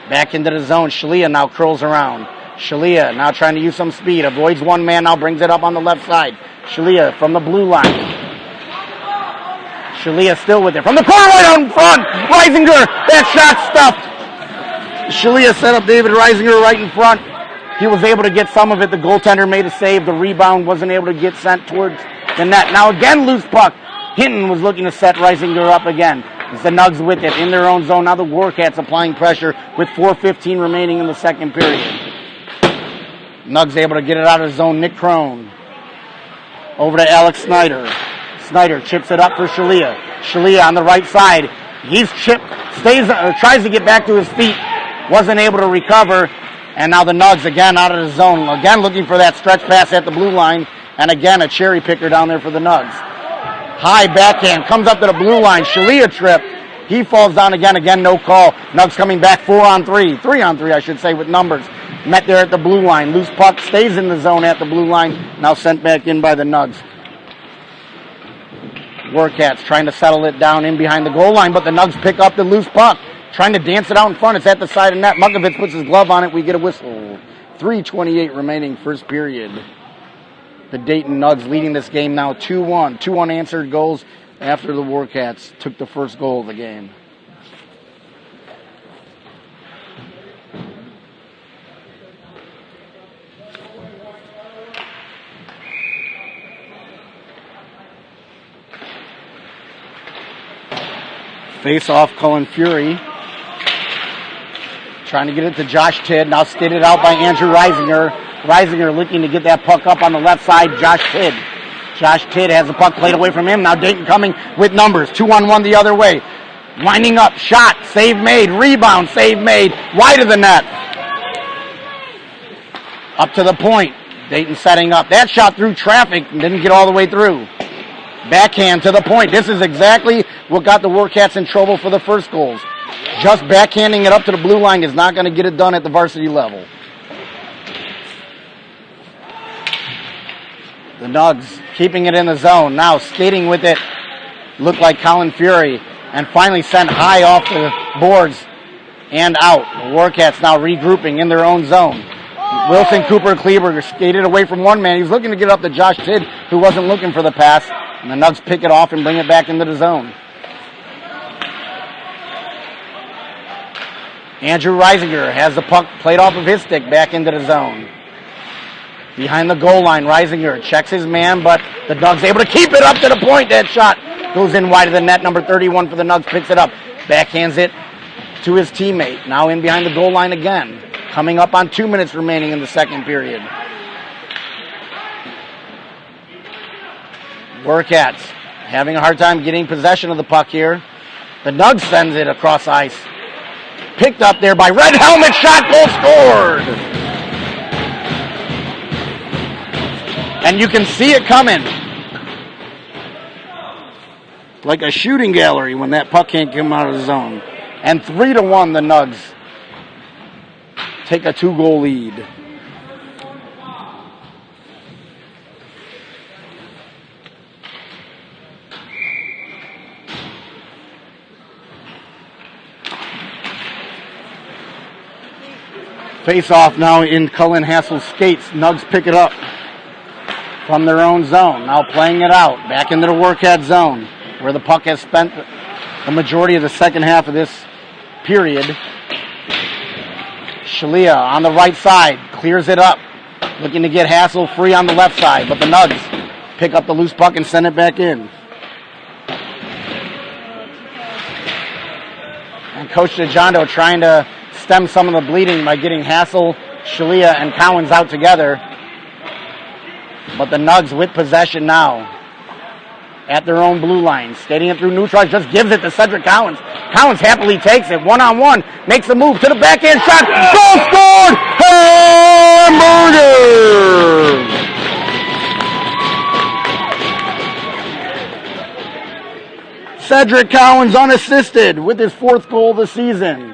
Back into the zone. Shalia now curls around. Shalia now trying to use some speed. Avoids one man, now brings it up on the left side. Shalia from the blue line. Shalia still with it. From the corner right on front. Reisinger, that shot stuffed. Shalia set up David Reisinger right in front. He was able to get some of it. The goaltender made a save. The rebound wasn't able to get sent towards the net. Now again, loose puck. Hinton was looking to set Reisinger up again. It's the Nugs with it in their own zone. Now the Warcats applying pressure with 4:15 remaining in the second period. Nugs able to get it out of zone. Nick Crone. Over to Alex Snyder. Snyder chips it up for Shalia. Shalia on the right side. He's chipped, tries to get back to his feet. Wasn't able to recover. And now the Nugs again out of the zone. Again looking for that stretch pass at the blue line. And again a cherry picker down there for the Nugs. High backhand, comes up to the blue line. Shalia trip. He falls down again, no call. Nugs coming back 4-on-3. 3-on-3, I should say, with numbers. Met there at the blue line. Loose puck stays in the zone at the blue line. Now sent back in by the Nugs. Warcats trying to settle it down in behind the goal line, but the Nugs pick up the loose puck. Trying to dance it out in front. It's at the side of net. Mukovich puts his glove on it. We get a whistle. 3:28 remaining first period. The Dayton Nugs leading this game now 2-1. 2 unanswered goals after the Warcats took the first goal of the game. Face off Cullen Fury. Trying to get it to Josh Tidd. Now skated out by Andrew Reisinger. Reisinger looking to get that puck up on the left side. Josh Tidd. Josh Tidd has the puck played away from him. Now Dayton coming with numbers. 2-on-1 the other way. Winding up. Shot. Save made. Rebound. Save made. Wide of the net. Up to the point. Dayton setting up. That shot through traffic and didn't get all the way through. Backhand to the point. This is exactly what got the Warcats in trouble for the first goals. Just backhanding it up to the blue line is not going to get it done at the varsity level. The Nugs keeping it in the zone. Now skating with it. Looked like Colin Fury. And finally sent high off the boards and out. The Warcats now regrouping in their own zone. Wilson Cooper Kleberger skated away from one man. He was looking to get up to Josh Tidd, who wasn't looking for the pass. And the Nugs pick it off and bring it back into the zone. Andrew Reisinger has the puck played off of his stick back into the zone. Behind the goal line, Reisinger checks his man, but the Nugs able to keep it up to the point. That shot goes in wide of the net. Number 31 for the Nugs picks it up. Backhands it to his teammate. Now in behind the goal line again. Coming up on 2 minutes remaining in the second period. Warcats having a hard time getting possession of the puck here. The Nugs sends it across ice. Picked up there by Red Helmet. Shot, goal scored. And you can see it coming. Like a shooting gallery when that puck can't come out of the zone. And 3-1 the Nugs take a 2-goal lead. Face off now in Cullen Hassel's skates. Nugs pick it up from their own zone. Now playing it out. Back into the Warcat zone where the puck has spent the majority of the second half of this period. Shalia on the right side. Clears it up. Looking to get Hassel free on the left side. But the Nugs pick up the loose puck and send it back in. And Coach DeJondo trying to stem some of the bleeding by getting Hassel, Shalia, and Cowens out together. But the Nugs with possession now at their own blue line. Skating it through neutral, just gives it to Cedric Cowens. Cowens happily takes it, one-on-one, makes a move to the backhand shot. Goal scored! Hamburger! Cedric Cowens unassisted with his 4th goal of the season.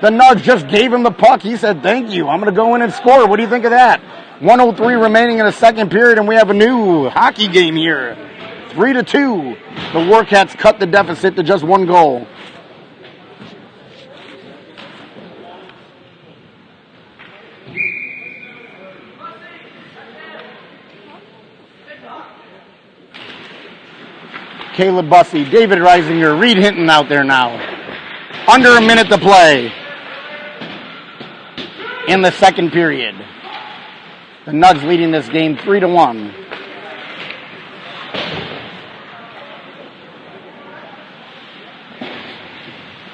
The Nugs just gave him the puck. He said, thank you. I'm going to go in and score. What do you think of that? 1:03 remaining in the second period, and we have a new hockey game here. 3-2. The Warcats cut the deficit to just 1 goal. Caleb Bussey, David Reisinger, Reed Hinton out there now. Under a minute to play in the second period. The Nugs leading this game 3-1.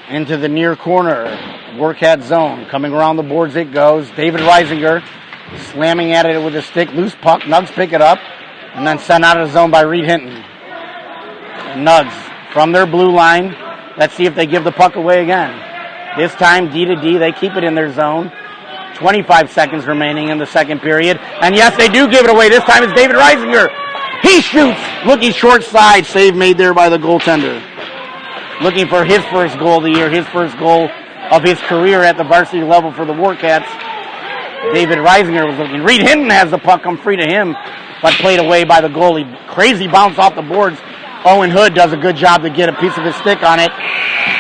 Into the near corner, Warcat zone. Coming around the boards it goes. David Reisinger slamming at it with a stick. Loose puck. Nugs pick it up and then sent out of the zone by Reed Hinton. Nugs from their blue line. Let's see if they give the puck away again. This time, D to D, they keep it in their zone. 25 seconds remaining in the second period. And yes, they do give it away. This time it's David Reisinger. He shoots. Looking short side. Save made there by the goaltender. Looking for his first goal of the year, his first goal of his career at the varsity level for the Warcats. David Reisinger was looking. Reed Hinton has the puck come free to him, but played away by the goalie. Crazy bounce off the boards. Owen Hood does a good job to get a piece of his stick on it.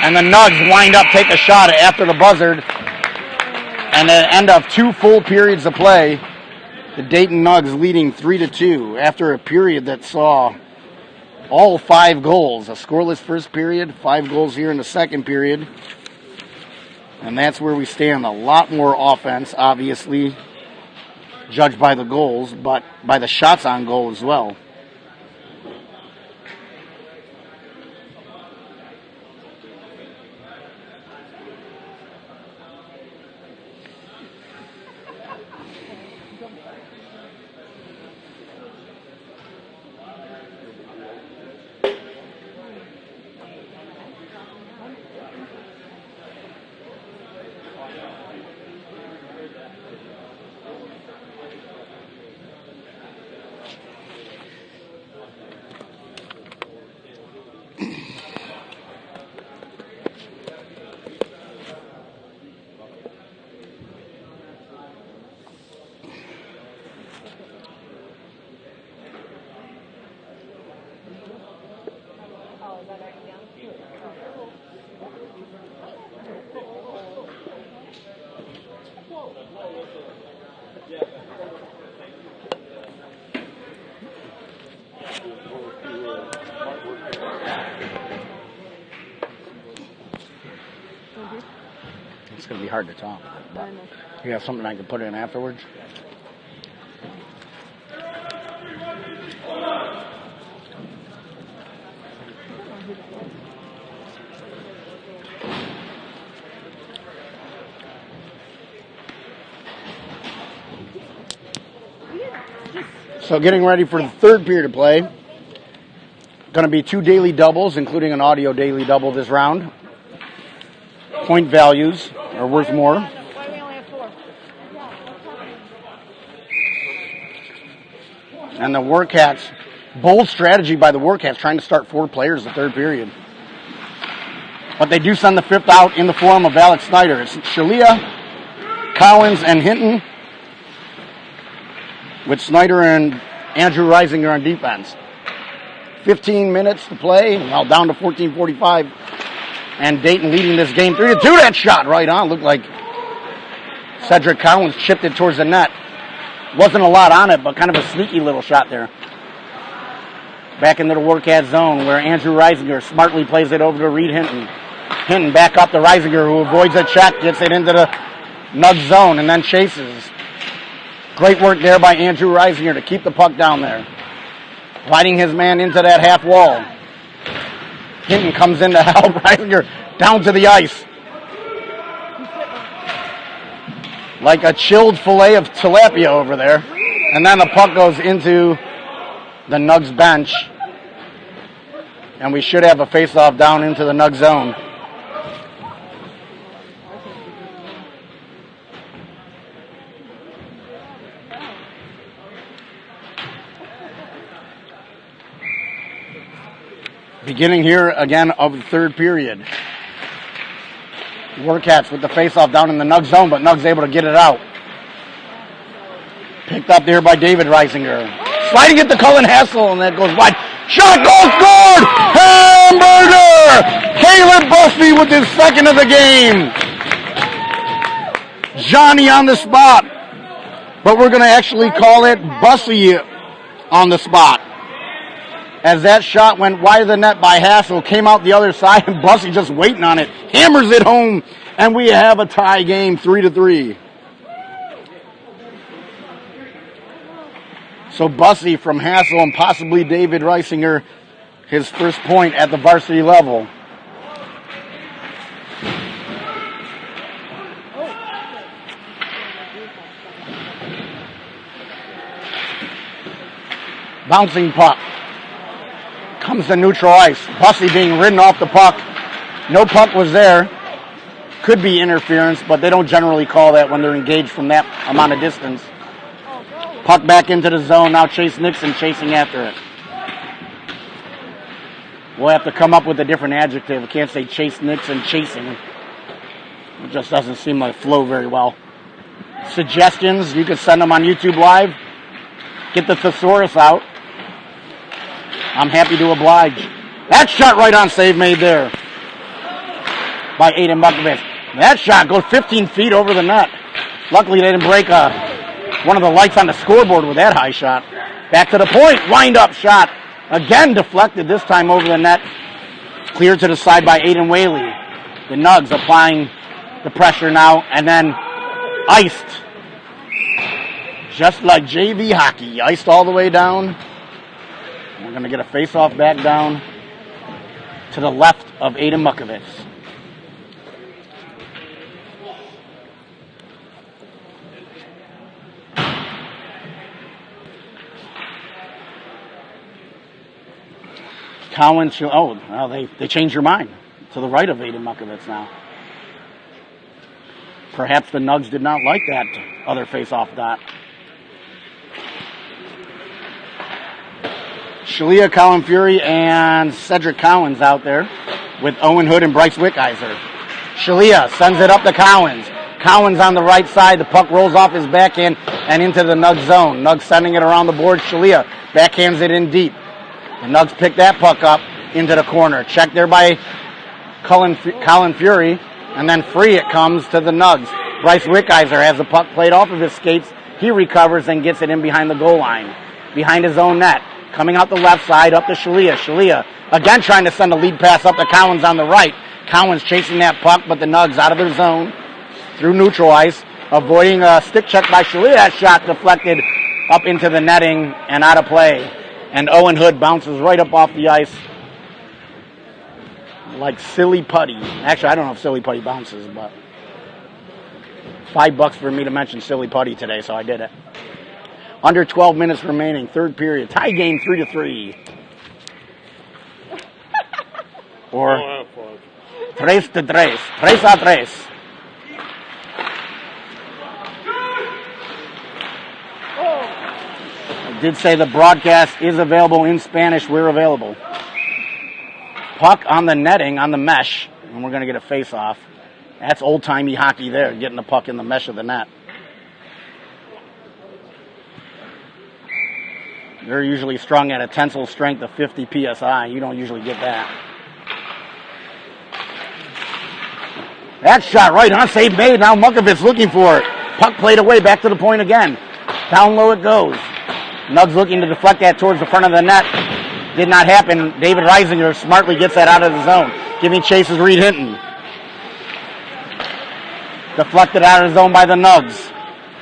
And the Nugs wind up, take a shot after the buzzard. And at the end of 2 full periods of play, the Dayton Nugs leading 3-2 after a period that saw all 5 goals. A scoreless first period, 5 goals here in the second period. And that's where we stand. A lot more offense, obviously, judged by the goals, but by the shots on goal as well. It's going to be hard to talk. But you have something I can put in afterwards? So getting ready for the third period of play. Going to be 2 daily doubles, including an audio daily double this round. Point values are worth more. Why do we only have 4? And the Warcats, bold strategy by the Warcats, trying to start 4 players the third period. But they do send the 5th out in the form of Alex Snyder. It's Shalia, Collins, and Hinton, with Snyder and Andrew Reisinger on defense. 15 minutes to play, well, down to 14:45. And Dayton leading this game 3-2. That shot right on. Looked like Cedric Collins chipped it towards the net. Wasn't a lot on it, but kind of a sneaky little shot there. Back into the Warcat zone where Andrew Reisinger smartly plays it over to Reed Hinton. Hinton back up to Reisinger, who avoids a check, gets it into the Nug zone, and then chases. Great work there by Andrew Reisinger to keep the puck down there. Gliding his man into that half wall. Hinton comes in to help Reisinger down to the ice. Like a chilled fillet of tilapia over there. And then the puck goes into the Nugs bench. And we should have a face-off down into the Nug zone. Beginning here again of the third period. Warcats with the face-off down in the Nug zone, but Nug's able to get it out. Picked up there by David Reisinger. Sliding it to Cullen Hassel, and that goes wide. Shot, goal scored! Hamburger! Caleb Busby with his second of the game. Johnny on the spot. But we're going to actually call it Bussy on the spot. As that shot went wide of the net by Hassel, came out the other side, and Bussy just waiting on it. Hammers it home, and we have a tie game, 3-3. So Bussy from Hassel and possibly David Reisinger, his first point at the varsity level. Bouncing puck. Comes to neutral ice. Bussy being ridden off the puck. No puck was there. Could be interference, but they don't generally call that when they're engaged from that amount of distance. Puck back into the zone. Now Chase Nixon chasing after it. We'll have to come up with a different adjective. We can't say Chase Nixon chasing. It just doesn't seem like flow very well. Suggestions, you can send them on YouTube Live. Get the thesaurus out. I'm happy to oblige. That shot right on save made there by Aiden Bukovich. That shot goes 15 feet over the net. Luckily they didn't break one of the lights on the scoreboard with that high shot. Back to the point. Wind up shot. Again deflected, this time over the net. Cleared to the side by Aiden Whaley. The Nugs applying the pressure now and then iced. Just like JV hockey. Iced all the way down. We're going to get a face-off back down to the left of Aiden Bukovich. Cowan, well, they changed your mind to the right of Aiden Bukovich now. Perhaps the Nugs did not like that other face-off dot. Shalia, Colin Fury, and Cedric Cowens out there with Owen Hood and Bryce Wickheiser. Shalia sends it up to Cowens. Cowens on the right side. The puck rolls off his backhand and into the Nugs zone. Nugs sending it around the board. Shalia backhands it in deep. The Nugs pick that puck up into the corner. Checked there by Colin Fury, and then free it comes to the Nugs. Bryce Wickheiser has the puck played off of his skates. He recovers and gets it in behind the goal line, behind his own net. Coming out the left side, up to Shalia. Shalia again trying to send a lead pass up to Cowens on the right. Cowens chasing that puck, but the Nugs out of their zone through neutral ice, avoiding a stick check by Shalia. That shot deflected up into the netting and out of play. And Owen Hood bounces right up off the ice like silly putty. Actually, I don't know if silly putty bounces, but $5 for me to mention silly putty today, so I did it. Under 12 minutes remaining, third period. Tie game 3-3. Or 3-3. 3-3. I did say the broadcast is available in Spanish. We're available. Puck on the netting, on the mesh, and we're going to get a face-off. That's old-timey hockey there, getting the puck in the mesh of the net. They're usually strung at a tensile strength of 50 psi. You don't usually get that. That shot right on, save made. Now Mukovich looking for it. Puck played away, back to the point again. Down low it goes. Nugs looking to deflect that towards the front of the net. Did not happen. David Reisinger smartly gets that out of the zone. Giving chases Reed Hinton. Deflected out of the zone by the Nugs.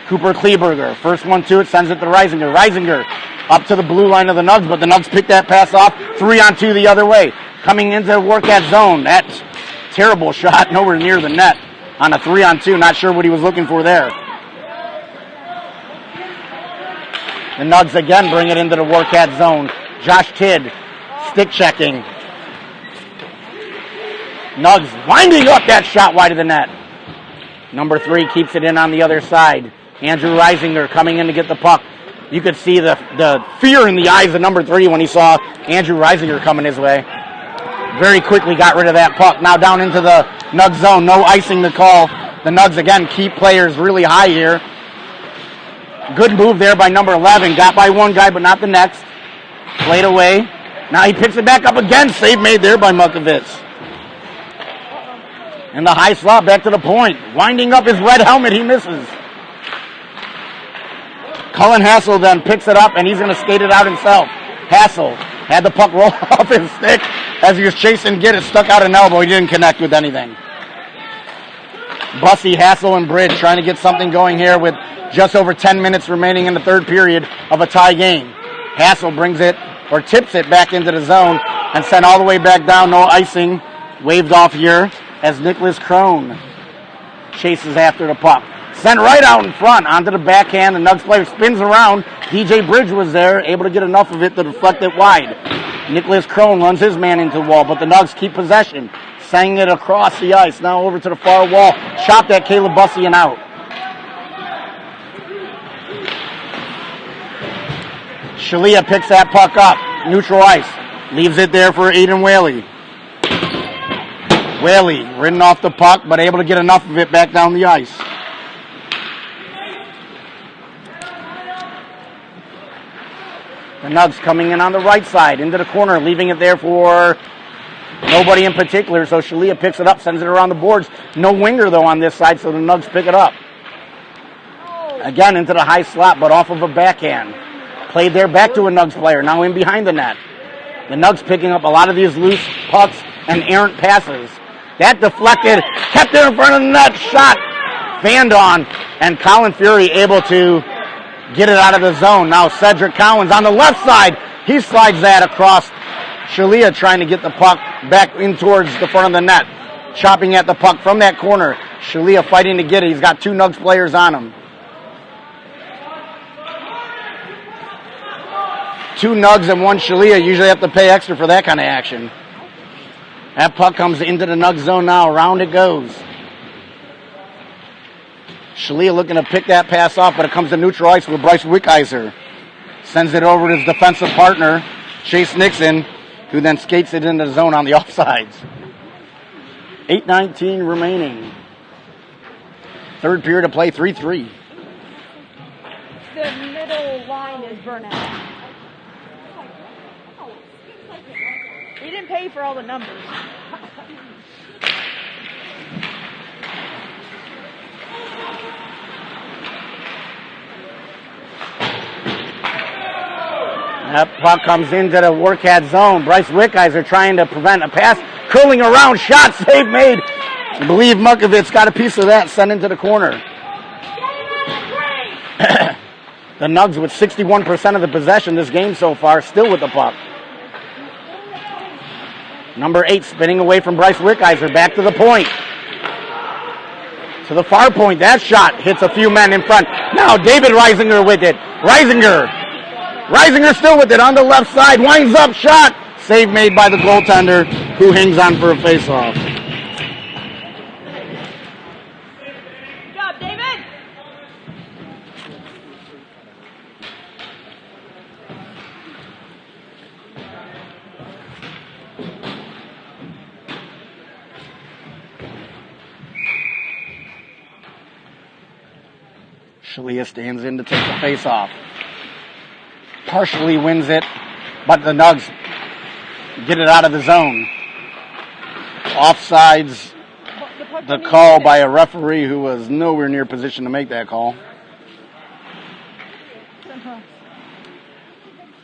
Cooper Kleberger. First one to it, sends it to Reisinger. Reisinger up to the blue line of the Nugs, but the Nugs pick that pass off. 3-on-2 the other way. Coming into the Warcats zone. That's terrible shot, nowhere near the net on a 3-on-2. Not sure what he was looking for there. The Nugs again bring it into the Warcats zone. Josh Tidd stick checking. Nugs winding up that shot wide of the net. Number 3 keeps it in on the other side. Andrew Reisinger coming in to get the puck. You could see the fear in the eyes of number 3 when he saw Andrew Reisinger coming his way. Very quickly got rid of that puck. Now down into the Nugs zone. No icing to call. The Nugs again keep players really high here. Good move there by number 11. Got by one guy but not the next. Played away. Now he picks it back up again. Save made there by Mukovitz. And the high slot back to the point. Winding up his red helmet, he misses. Cullen Hassel then picks it up, and he's going to skate it out himself. Hassel had the puck roll off his stick as he was chasing, get it stuck out an elbow. He didn't connect with anything. Bussy, Hassel, and Bridge trying to get something going here with just over 10 minutes remaining in the third period of a tie game. Hassel brings it, or tips it back into the zone and sent all the way back down. No icing waved off here as Nicholas Crone chases after the puck. Sent right out in front onto the backhand. The Nugs player spins around. DJ Bridge was there, able to get enough of it to deflect it wide. Nicholas Crone runs his man into the wall, but the Nugs keep possession. Sang it across the ice. Now over to the far wall. Chopped at Caleb Bussy and out. Shalia picks that puck up. Neutral ice. Leaves it there for Aiden Whaley. Whaley ridden off the puck, but able to get enough of it back down the ice. The Nugs coming in on the right side, into the corner, leaving it there for nobody in particular. So Shalia picks it up, sends it around the boards. No winger, though, on this side, so the Nugs pick it up. Again, into the high slot, but off of a backhand. Played there back to a Nugs player, now in behind the net. The Nugs picking up a lot of these loose pucks and errant passes. That deflected, kept it in front of the net, shot, fanned on, and Colin Fury able to get it out of the zone. Now Cedric Collins on the left side. He slides that across. Shalia trying to get the puck back in towards the front of the net. Chopping at the puck from that corner. Shalia fighting to get it. He's got two Nugs players on him. Two Nugs and one Shalia. Usually have to pay extra for that kind of action. That puck comes into the Nugs zone now. Around it goes. Shalia looking to pick that pass off, but it comes to neutral ice with Bryce Wickheiser. Sends it over to his defensive partner, Chase Nixon, who then skates it into the zone on the offsides. 8:19 remaining. Third period of play, 3-3. The middle line is burnt out. He didn't pay for all the numbers. That puck comes into the Warcat zone. Bryce Wickheiser trying to prevent a pass. Curling around, shot, save made. I believe Mukovitz got a piece of that, sent into the corner. The Nugs with 61% of the possession this game so far, still with the puck. Number 8 spinning away from Bryce Wickheiser, back to the point. To the far point, that shot hits a few men in front. Now David Reisinger with it. Reisinger still with it on the left side, winds up, shot. Save made by the goaltender, who hangs on for a face-off. Good job, David. Shalia stands in to take the face-off. Partially wins it, but the Nugs get it out of the zone. Offsides, the call by a referee who was nowhere near position to make that call.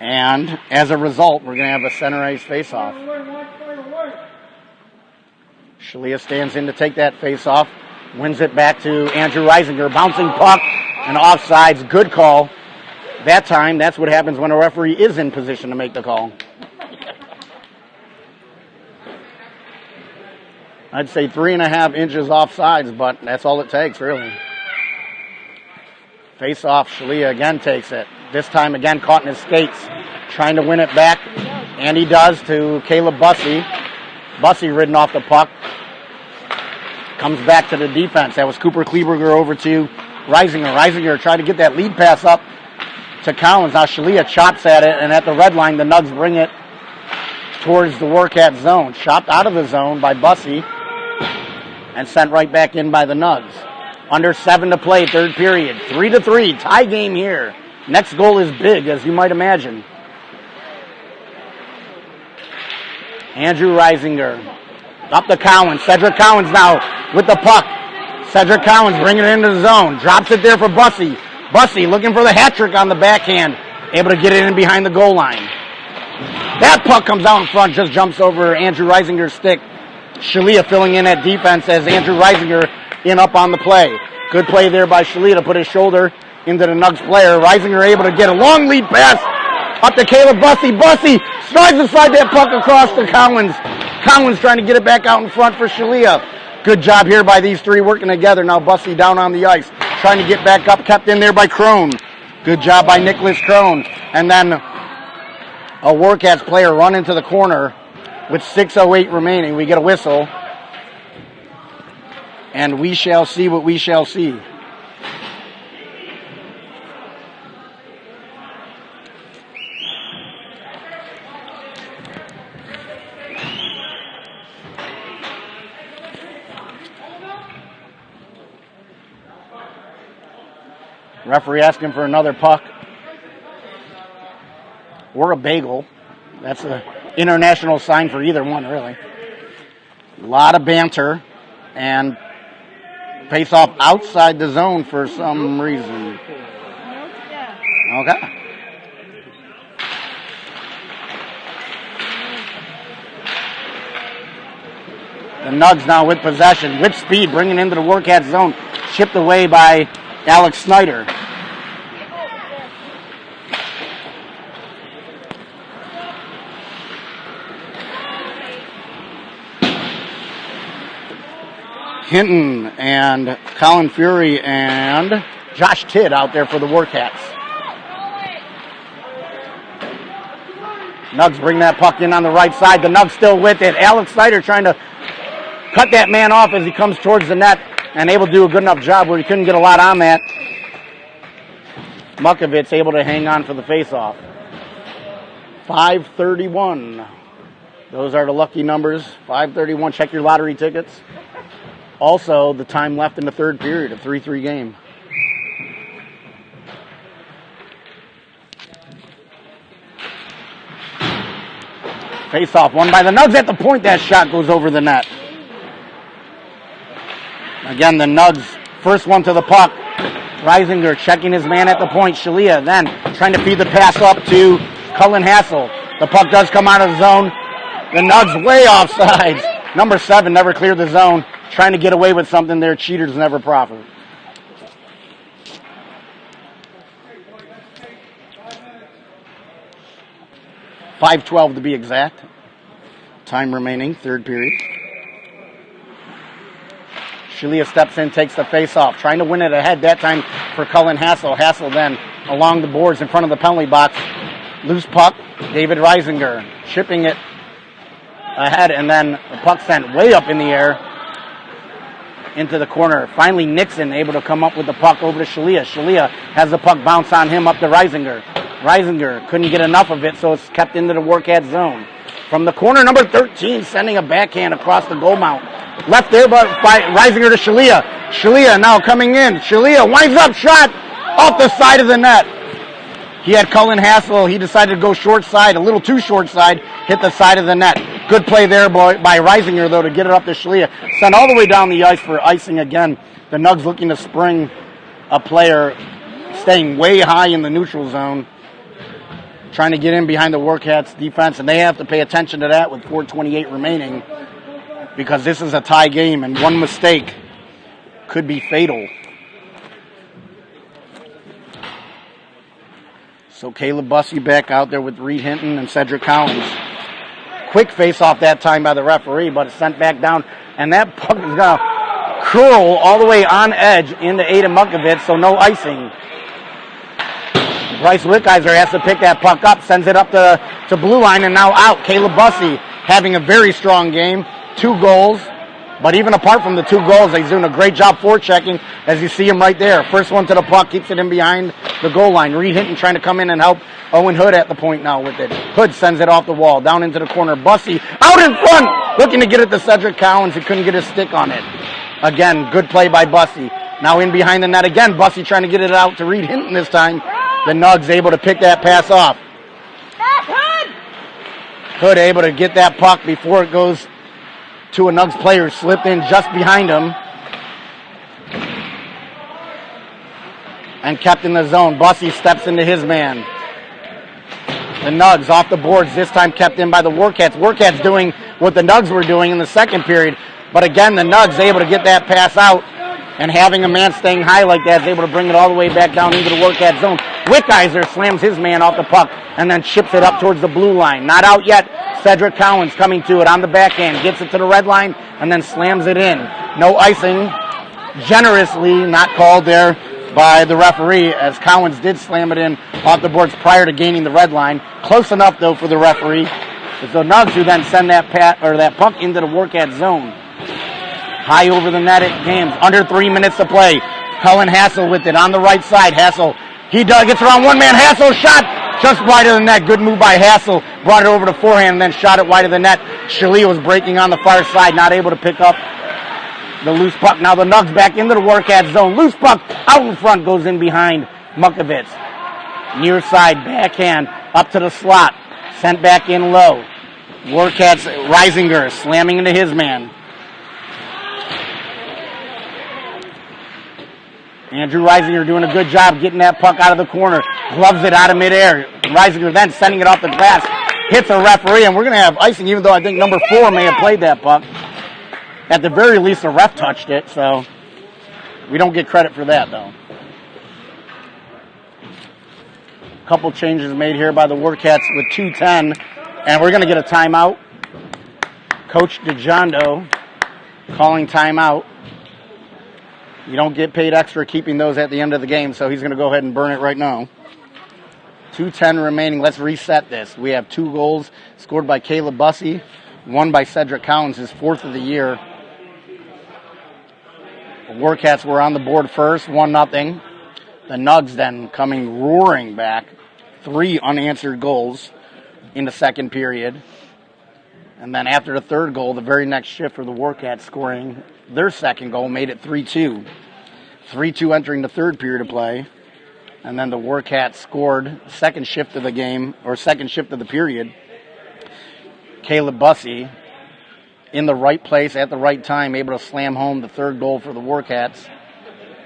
And as a result, we're going to have a center ice face-off. Shalia stands in to take that face-off, wins it back to Andrew Reisinger, bouncing puck, and offsides, good call. That time, that's what happens when a referee is in position to make the call. I'd say 3.5 inches offsides, but that's all it takes, really. Face off, Shalia again takes it. This time again caught in his skates, trying to win it back, and he does to Caleb Bussy. Bussy ridden off the puck. Comes back to the defense. That was Cooper Kleberger over to Reisinger. Reisinger tried to get that lead pass up to Collins. Now Shalia chops at it, and at the red line, the Nugs bring it towards the Warcat zone. Chopped out of the zone by Bussy and sent right back in by the Nugs. Under 7 to play, third period. 3-3, tie game here. Next goal is big, as you might imagine. Andrew Reisinger. Up to Collins. Cedric Collins now with the puck. Cedric Collins bringing it into the zone. Drops it there for Bussey. Bussey looking for the hat trick on the backhand. Able to get it in behind the goal line. That puck comes out in front, just jumps over Andrew Reisinger's stick. Shalia filling in at defense as Andrew Reisinger in up on the play. Good play there by Shalia to put his shoulder into the Nugs player. Reisinger able to get a long lead pass up to Caleb Bussey. Bussey strives to slide that puck across to Collins. Collins trying to get it back out in front for Shalia. Good job here by these three working together. Now Bussey down on the ice, trying to get back up, kept in there by Crone. Good job by Nicholas Crone. And then a Warcats player run into the corner with 6:08 remaining. We get a whistle. And we shall see what we shall see. Referee asking for another puck. Or a bagel. That's an international sign for either one, really. A lot of banter. And face off outside the zone for some reason. Okay. The Nugs now with possession, with speed, bringing into the Warcats zone. Chipped away by Alex Snyder. Hinton and Colin Fury and Josh Tidd out there for the Warcats. Nugs bring that puck in on the right side. The Nugs still with it. Alex Snyder trying to cut that man off as he comes towards the net and able to do a good enough job where he couldn't get a lot on that. Mukovitz able to hang on for the faceoff. 5:31. Those are the lucky numbers. 5:31. Check your lottery tickets. Also, the time left in the third period, a 3-3 game. Face-off, won by the Nugs at the point. That shot goes over the net. Again, the Nugs, first one to the puck. Reisinger checking his man at the point. Shalia then trying to feed the pass up to Cullen Hassel. The puck does come out of the zone. The Nugs way offsides. Number 7 never cleared the zone. Trying to get away with something there. Cheaters never profit. .5:12 to be exact. Time remaining, third period. Shalia steps in, takes the face-off. Trying to win it ahead that time for Cullen Hassel. Hassel then along the boards in front of the penalty box. Loose puck. David Reisinger chipping it ahead, and then the puck sent way up in the air into the corner. Finally, Nixon able to come up with the puck over to Shalia. Shalia has the puck bounce on him up to Reisinger. Reisinger couldn't get enough of it, so it's kept into the Warcat zone. From the corner, number 13 sending a backhand across the goal mount. Left there by Reisinger to Shalia. Shalia now coming in. Shalia winds up, shot off the side of the net. He had Cullen Hassel. He decided to go short side, a little too short side, hit the side of the net. Good play there by Reisinger, though, to get it up to Shalia. Sent all the way down the ice for icing again. The Nugs looking to spring a player staying way high in the neutral zone, trying to get in behind the Warcats defense, and they have to pay attention to that with 4:28 remaining because this is a tie game, and one mistake could be fatal. So Caleb Bussey back out there with Reed Hinton and Cedric Collins. Quick face-off that time by the referee, but it's sent back down, and that puck is going to curl all the way on edge into Aiden Mukovitz, so no icing. Bryce Wickheiser has to pick that puck up, sends it up to blue line, and now out. Caleb Bussey having a very strong game, 2 goals. But even apart from the 2 goals, he's doing a great job forechecking, as you see him right there. First one to the puck, keeps it in behind the goal line. Reed Hinton trying to come in and help Owen Hood at the point now with it. Hood sends it off the wall, down into the corner. Bussey out in front, looking to get it to Cedric Collins. He couldn't get his stick on it. Again, good play by Bussey. Now in behind the net again. Bussey trying to get it out to Reed Hinton this time. The Nugs able to pick that pass off. Hood able to get that puck before it goes to a Nugs player, slipped in just behind him and kept in the zone. Bussey steps into his man. The Nugs off the boards, this time kept in by the Warcats. Warcats doing what the Nugs were doing in the second period, but again, the Nugs able to get that pass out, and having a man staying high like that is able to bring it all the way back down into the Warcat zone. Wickizer slams his man off the puck and then chips it up towards the blue line. Not out yet. Cedric Collins coming to it on the backhand, gets it to the red line, and then slams it in. No icing, generously not called there by the referee, as Collins did slam it in off the boards prior to gaining the red line. Close enough, though, for the referee. It's the Nugs who then send that puck into the Warcat zone. High over the net at games. Under 3 minutes to play. Cullen Hassel with it on the right side. Hassel, gets around one man. Hassel shot just wide of the net. Good move by Hassel. Brought it over to forehand and then shot it wide of the net. Shalia was breaking on the far side, not able to pick up the loose puck. Now the Nugs back into the Warcat zone. Loose puck out in front, goes in behind Mukovitz. Near side backhand up to the slot. Sent back in low. Warcats Reisinger slamming into his man. Andrew Reisinger doing a good job getting that puck out of the corner. Gloves it out of midair. Reisinger then sending it off the glass. Hits a referee, and we're going to have icing, even though I think number 4 may have played that puck. At the very least, the ref touched it, so we don't get credit for that, though. A couple changes made here by the Warcats with 2:10, and we're going to get a timeout. Coach DeJondo calling timeout. You don't get paid extra keeping those at the end of the game, so he's going to go ahead and burn it right now. 2:10 remaining. Let's reset this. We have 2 goals scored by Caleb Bussey, 1 by Cedric Collins, his 4th of the year. The Warcats were on the board first, 1-0. The Nugs then coming roaring back, 3 unanswered goals in the second period. And then after the third goal, the very next shift for the Warcats scoring their second goal made it 3-2. 3-2 entering the third period of play. And then the Warcats scored second shift of the game, or second shift of the period. Caleb Bussey in the right place at the right time, able to slam home the third goal for the Warcats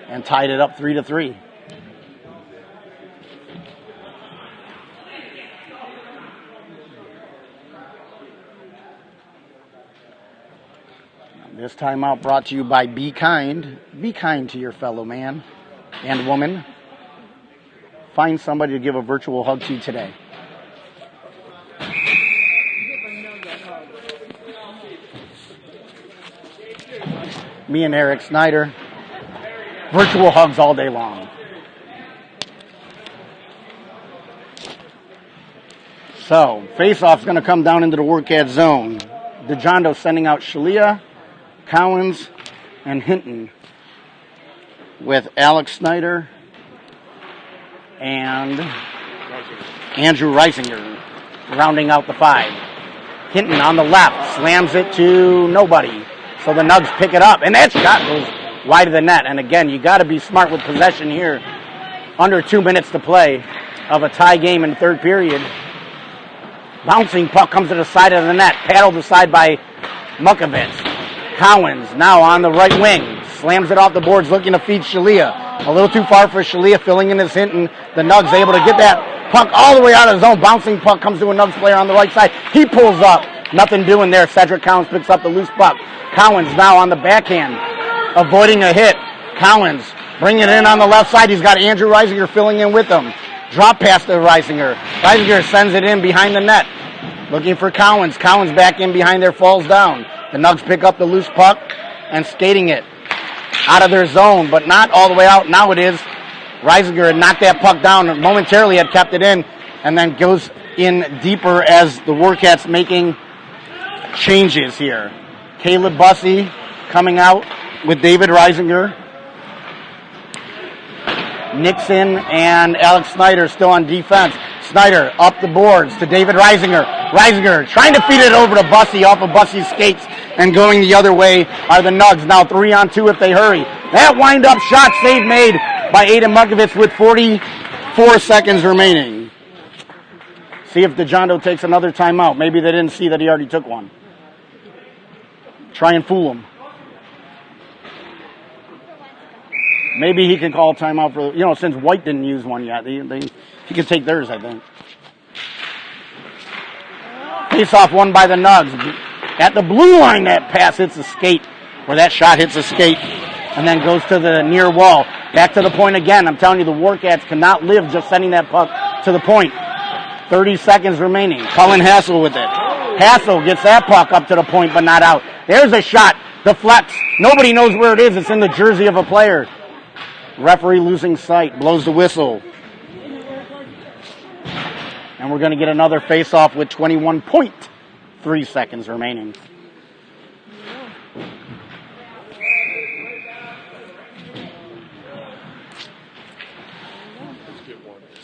and tied it up 3-3. This timeout brought to you by Be Kind. Be kind to your fellow man and woman. Find somebody to give a virtual hug to today. Me and Eric Snyder, virtual hugs all day long. So, face-off's going to come down into the Warcat zone. DeJondo sending out Shalia, Collins, and Hinton with Alex Snyder and Andrew Reisinger rounding out the 5. Hinton on the left slams it to nobody. So the Nugs pick it up, and that shot goes wide of the net. And again, you got to be smart with possession here. Under 2 minutes to play of a tie game in the third period. Bouncing puck comes to the side of the net, paddled aside by Mukovitz. Collins now on the right wing, slams it off the boards, looking to feed Shalia. A little too far for Shalia, filling in his Hinton. The Nugs able to get that puck all the way out of the zone. Bouncing puck comes to a Nugs player on the right side. He pulls up. Nothing doing there. Cedric Collins picks up the loose puck. Collins now on the backhand, avoiding a hit. Collins bringing it in on the left side. He's got Andrew Reisinger filling in with him. Drop pass to Reisinger. Reisinger sends it in behind the net. Looking for Collins. Collins back in behind there, falls down. The Nugs pick up the loose puck and skating it out of their zone, but not all the way out. Now it is. Reisinger had knocked that puck down and momentarily had kept it in, and then goes in deeper as the Warcats making changes here. Caleb Bussey coming out with David Reisinger. Nixon and Alex Snyder still on defense. Snyder up the boards to David Reisinger. Reisinger trying to feed it over to Bussey off of Bussey's skates, and going the other way are the Nugs. Now 3-on-2 if they hurry. That wind-up shot save made by Aiden Mukovitz with 44 seconds remaining. See if DeJondo takes another timeout. Maybe they didn't see that he already took one. Try and fool him. Maybe he can call timeout for, since White didn't use one yet. He can take theirs, I think. Face-off won by the Nugs. At the blue line, that pass hits the skate, or that shot hits the skate, and then goes to the near wall. Back to the point again. I'm telling you, the Warcats cannot live just sending that puck to the point. 30 seconds remaining. Cullen Hassel with it. Hassel gets that puck up to the point, but not out. There's a shot. Deflects. Nobody knows where it is. It's in the jersey of a player. Referee losing sight. Blows the whistle. And we're going to get another face-off with 21.3 seconds remaining.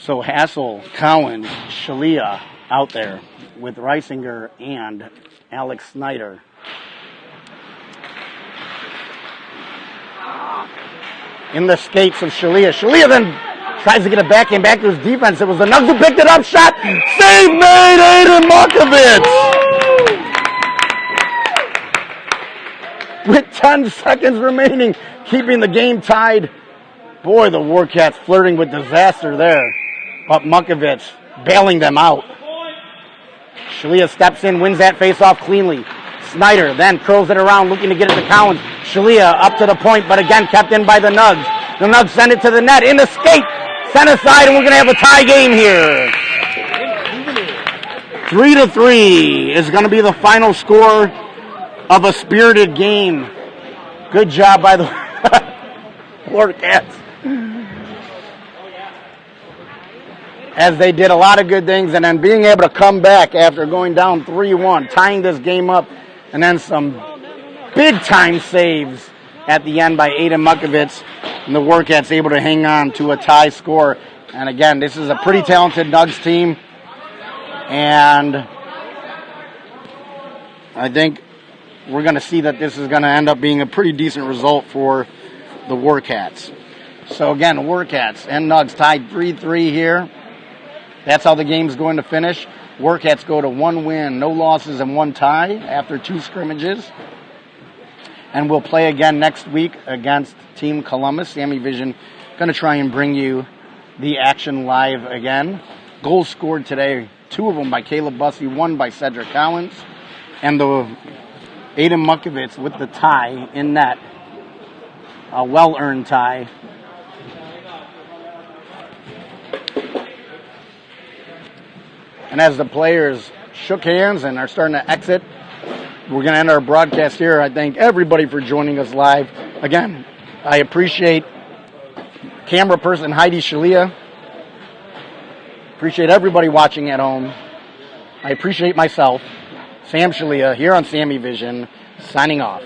So Hassel, Cowan, Shalia out there with Reisinger and Alex Snyder. In the skates of Shalia. Shalia then tries to get it back to his defense. It was the Nugs who picked it up. Shot. Save made. Aiden Markovich. With 10 seconds remaining, keeping the game tied. Boy, the Warcats flirting with disaster there. But Markovich bailing them out. Shalia steps in, wins that face-off cleanly. Snyder then curls it around, looking to get it to Collins. Shalia up to the point, but again kept in by the Nugs. The Nugs send it to the net, in the skate, sent aside, and we're going to have a tie game here. 3-3 is going to be the final score of a spirited game. Good job by the Warcats. As they did a lot of good things, and then being able to come back after going down 3-1, tying this game up, and then some big-time saves at the end by Aiden Markovich, and the Warcats able to hang on to a tie score. And again, this is a pretty talented Nugs team, and I think we're going to see that this is going to end up being a pretty decent result for the Warcats. So again, Warcats and Nugs tied 3-3 here. That's how the game's going to finish. Warcats go to 1 win, no losses, and 1 tie after 2 scrimmages. And we'll play again next week against Team Columbus. SammyVision going to try and bring you the action live again. Goals scored today, 2 of them by Caleb Bussey, 1 by Cedric Collins. And the Aiden Markovich with the tie in net. A well-earned tie. And as the players shook hands and are starting to exit, we're going to end our broadcast here. I thank everybody for joining us live. Again, I appreciate camera person Heidi Shalia. Appreciate everybody watching at home. I appreciate myself, Sam Shalia, here on SammyVision, signing off.